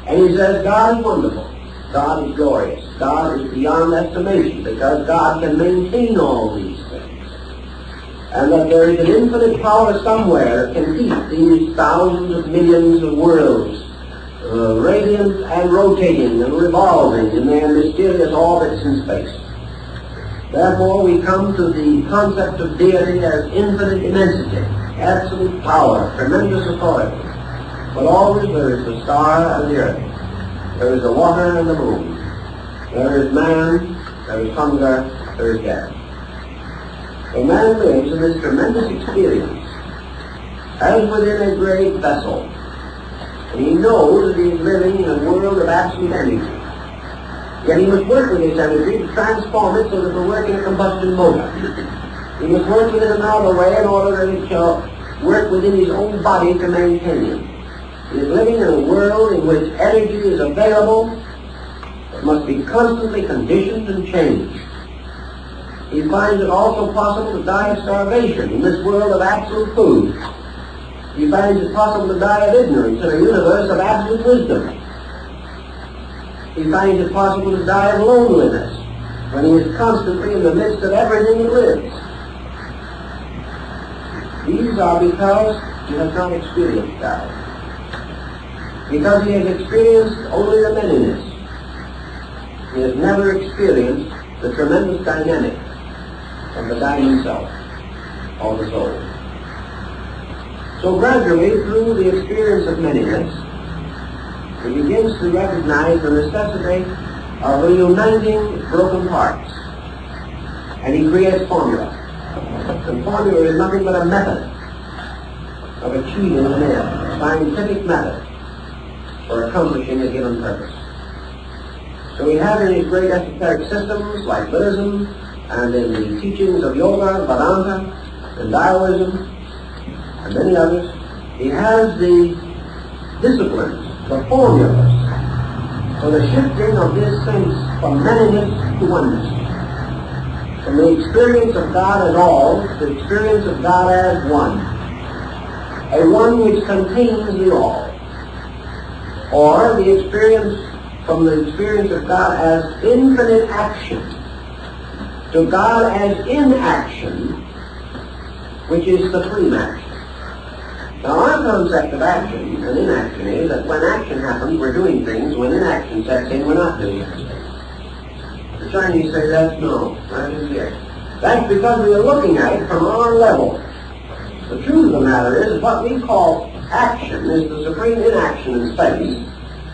B: And he says, God is wonderful. God is glorious. God is beyond estimation, because God can maintain all these things. And that there is an infinite power somewhere that can keep these thousands of millions of worlds radiant and rotating and revolving in their mysterious orbits in space. Therefore, we come to the concept of deity as infinite immensity, absolute power, tremendous authority. But always there is the star and the earth. There is the water and the moon. There is man, there is hunger, there is death. So man lives in this tremendous experience as within a great vessel. And he knows that he is living in a world of absolute energy. Yet he must work with his energy to transform it so that it will work in a combustion motor. He must work with it another way in order that it shall work within his own body to maintain him. He is living in a world in which energy is available, but must be constantly conditioned and changed. He finds it also possible to die of starvation in this world of absolute food. He finds it possible to die of ignorance in a universe of absolute wisdom. He finds it possible to die of loneliness when he is constantly in the midst of everything that lives. These are because he has not experienced Tao. Because he has experienced only the manyness. He has never experienced the tremendous dynamic of the diamond self, or the soul. So gradually, through the experience of manyness, he begins to recognize the necessity of reuniting broken parts. And he creates formula. And formula is nothing but a method of achieving an end, a scientific method for accomplishing a given purpose. So we have in these great esoteric systems like Buddhism, and in the teachings of Yoga, Vedanta, and Taoism, and many others, he has the disciplines, the formulas, for the shifting of this sense from manyness to oneness. From the experience of God as all to the experience of God as one. A one which contains the all. Or the experience from the experience of God as infinite action to God as inaction, which is supreme action. Now our concept of action and inaction is that when action happens, we're doing things. When inaction sets in, we're not doing anything. The Chinese say that's no, that is yes. That's because we are looking at it from our level. The truth of the matter is what we call action is the supreme inaction in space,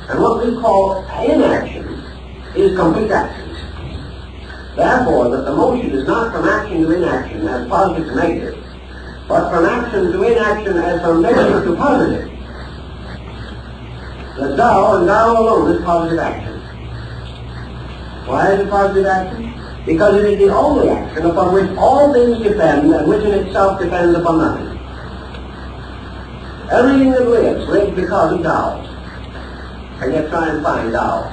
B: and what we call inaction is complete action. Therefore, that the motion is not from action to inaction as positive to negative, but from action to inaction as from negative to positive. The Tao and Tao alone is positive action. Why is it positive action? Because it is the only action upon which all things depend and which in itself depends upon nothing. Everything that lives because of Tao. And yet try and find Tao.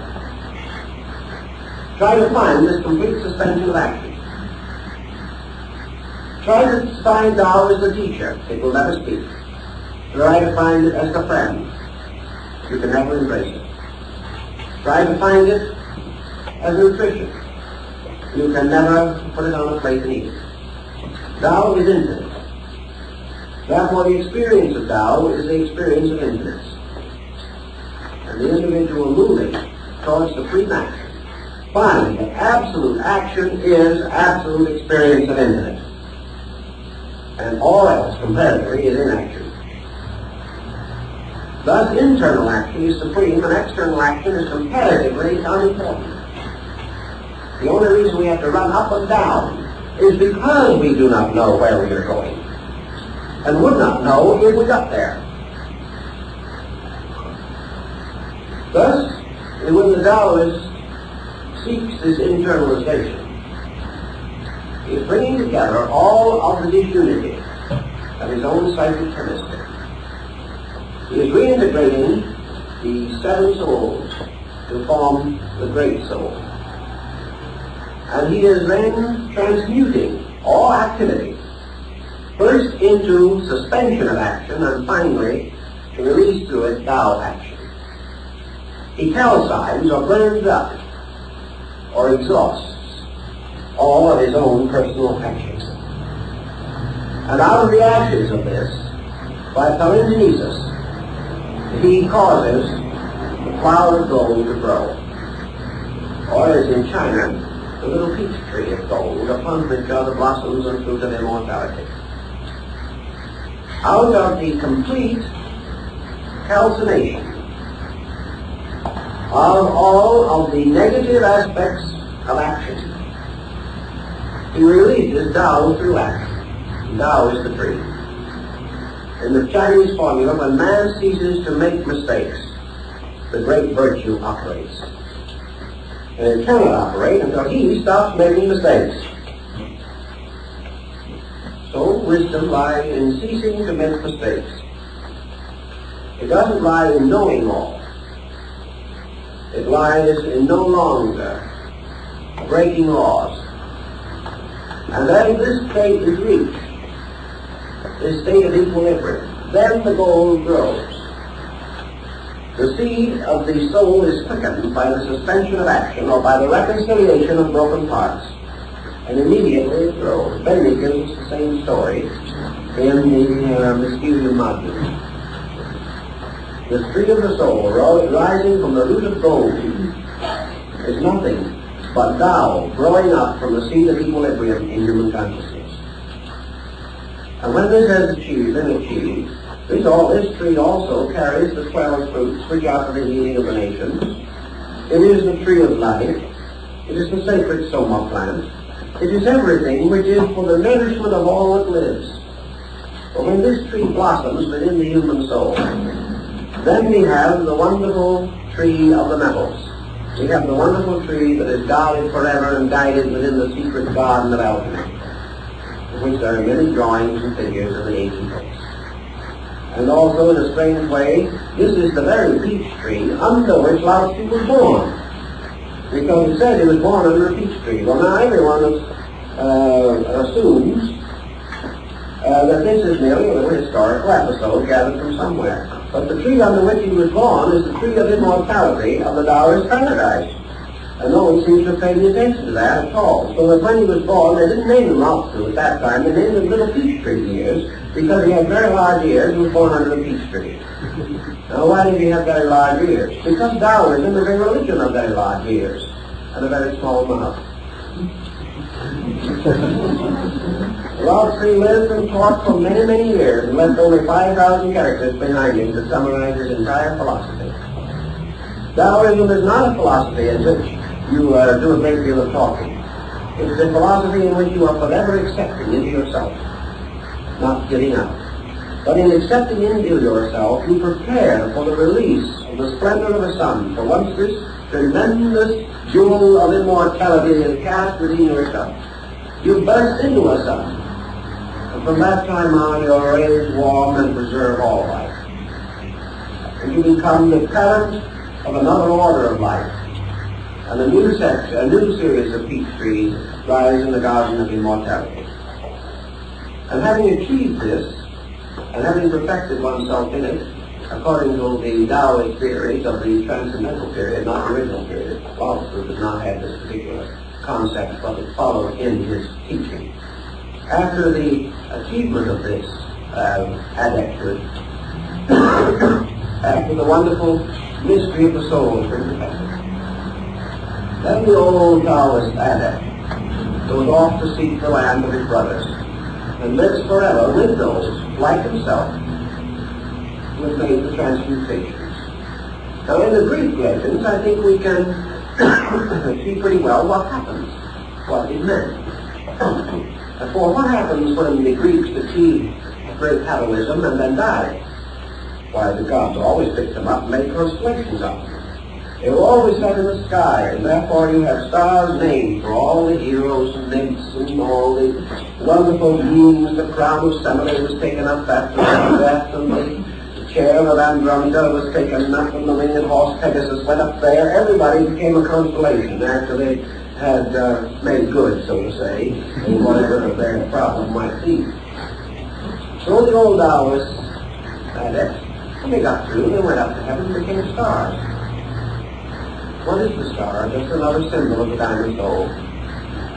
B: Try to find this complete suspension of action. Try to find Tao as the teacher. It will never speak. Try to find it as the friend. You can never embrace it. Try to find it as nutrition. You can never put it on a plate and eat it. Tao is infinite. Therefore, the experience of Tao is the experience of infinite. And the individual moving towards supreme action finds that absolute action is absolute experience of infinite. And all else, comparatively, is inaction. Thus, internal action is supreme and external action is comparatively unimportant. The only reason we have to run up and down is because we do not know where we are going, and would not know if we got there. Thus, when the Taoist seeks this internalization, he is bringing together all of the disunity of his own psychic chemistry. He is reintegrating the seven souls to form the great soul. And he is then transmuting all activity, first into suspension of action, and finally to release through it Tao action. He calcines or burns up or exhausts all of his own personal actions. And out of the ashes of this, by palingenesis, he causes the flower of gold to grow. Or as in China, the little peach tree of gold upon which are the blossoms and fruit of immortality. Out of the complete calcination of all of the negative aspects of action, he releases Tao through action. Tao is the tree. In the Chinese formula, when man ceases to make mistakes, the great virtue operates. And it cannot operate until he stops making mistakes. So wisdom lies in ceasing to make mistakes. It doesn't lie in knowing all. It lies in no longer breaking laws. And then this state is reached, this state of equilibrium. Then the gold grows. The seed of the soul is quickened by the suspension of action or by the reconciliation of broken parts. And immediately it grows. Benny gives us the same story in the Mysterium Modulum. The tree of the soul rising from the root of gold is nothing but Tao growing up from the seed of equilibrium in human consciousness. And when this has been achieved, this tree also carries the 12 fruits which are for the healing of the nations. It is the tree of life. It is the sacred soma plant. It is everything which is for the nourishment of all that lives. But when this tree blossoms within the human soul, then we have the wonderful tree of the metals. We have the wonderful tree that is guarded forever and guided within the secret garden of alchemy, of which there are many drawings and figures in the ancient books. And also, in a strange way, this is the very peach tree under which Lao Tzu was born. Because it said he was born under a peach tree. Well, now everyone assumes that this is merely a little historical episode gathered from somewhere. But the tree under which he was born is the tree of immortality of the Taoist paradise. And no one seems to have paid any attention to that at all. So that when he was born, they didn't name him Lao Tzu at that time. They named him Little Peach Tree ears, because he had very large ears and was born under a peach tree. Now, why did he have very large ears? Because Taoism is a religion of very large ears and a very small mouth. Lao Tzu lived and taught for many, many years and left only 5,000 characters behind him to summarize his entire philosophy. Taoism is not a philosophy in which you do a great deal of talking. It is a philosophy in which you are forever accepting into yourself, not giving up. But in accepting into yourself, you prepare for the release of the splendor of the sun. For once this tremendous jewel of immortality is cast within yourself, you burst into a sun. And from that time on, you are raised, warm, and preserve all life. And you become the parent of another order of life. And a new series of peach trees rise in the garden of immortality. And having achieved this, and having perfected oneself in it, according to the Taoist theories of the transcendental period, not the original period, Lao Tzu did not have this particular concept, but it followed in his teaching. After the achievement of this adepthood, after the wonderful mystery of the soul has been perfected, then the old Taoist adept goes off to seek the land of his brothers and lives forever with those, like himself, who have made the transmutations. Now in the Greek legends, I think we can see pretty well what happens, what it meant. For what happens when the Greeks achieve great heroism and then die? Why, the gods always picked them up and made constellations of them. They were always set in the sky, and therefore you have stars named for all the heroes and nymphs and all the wonderful beings. The crown of Semele was taken up after their death, and the chair of Andromeda was taken up, and the winged horse Pegasus went up there. Everybody became a constellation after they had made good, so to say, in whatever their problem might be. So the old Taoists, when they got through, they went up to heaven and became stars. What is the star? Just another symbol of the diamond soul.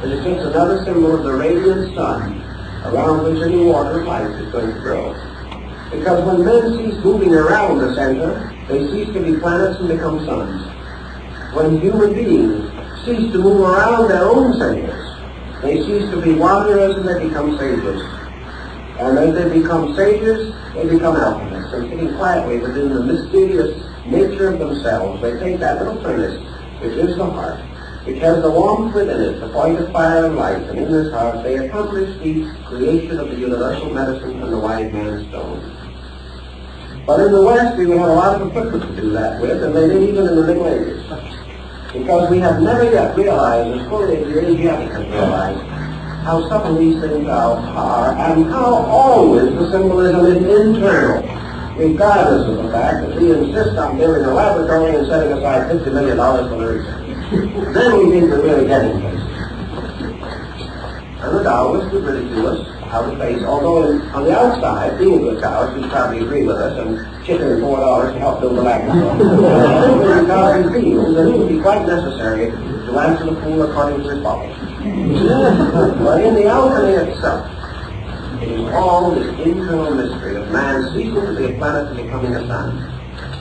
B: It is just another symbol of the radiant sun around which a new order of life is going to grow. Because when men cease moving around the center, they cease to be planets and become suns. When human beings cease to move around their own centers, they cease to be wanderers and they become sages. And as they become sages, they become alchemists. And sitting quietly within the mysterious nature of themselves, they take that little furnace, which is the heart, which has the warmth within it, the point of fire and life, and in this heart they accomplish the creation of the universal medicine and the wise man's stone. But in the West, we would have a lot of equipment to do that with, and they did even in the Middle Ages. Because we have never yet realized, as fully as the Asiatic has realized, how subtle these things are, and how always the symbolism is internal, regardless of the fact that we insist on building a laboratory and setting aside $50 million for the research. Then we think we're really getting places. And the Taoists would ridicule us out of face, although on the outside, being a good Taoist, you'd probably agree with us and chip in $4 to help build the laboratory. Because he feels that it would be quite necessary to answer the fool according to his folly. But in the alchemy itself, it is all this internal mystery of man ceasing to be a planet and becoming a sun,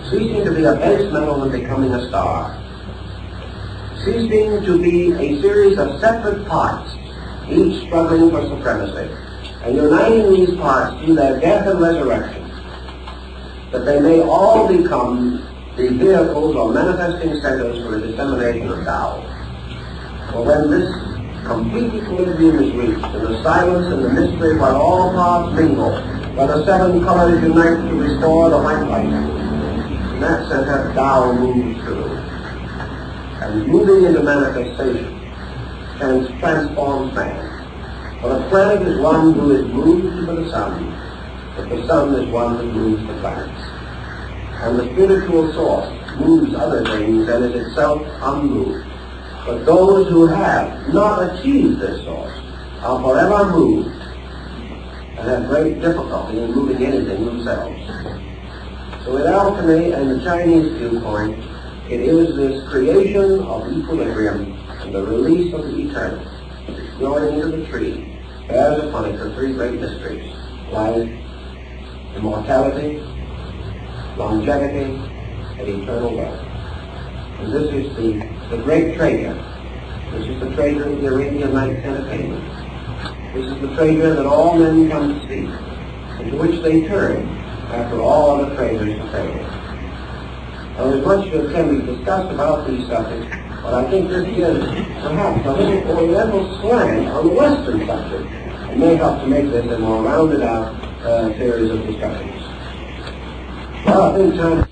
B: ceasing to be a base metal and becoming a star, ceasing to be a series of separate parts, each struggling for supremacy, and uniting these parts through their death and resurrection, that they may all become the vehicles or manifesting centers for the dissemination of Tao. For when this complete equilibrium is reached, in the silence and the mystery where all parts mingle, where the seven colors unite to restore the white light, in that center Tao moves through, and moving into manifestation, transforms man. For the planet is one who is moved by the sun, but the sun is one who moves the planets. And the spiritual source moves other things and is itself unmoved. But those who have not achieved this source are forever moved and have great difficulty in moving anything themselves. So in alchemy and the Chinese viewpoint, it is this creation of equilibrium and the release of the eternal, growing into the tree, bears upon it the three great mysteries: life, immortality, longevity, and eternal wealth. And this is the great treasure. This is the treasure of the Arabian Nights entertainment. This is the treasure that all men come to seek, and to which they turn after all other treasures have failed. Now, there's much that can be discussed about these subjects, but I think this gives perhaps a little oriental slant on the Western subject, and may help to make this a more rounded out series of discussions. Well, I think time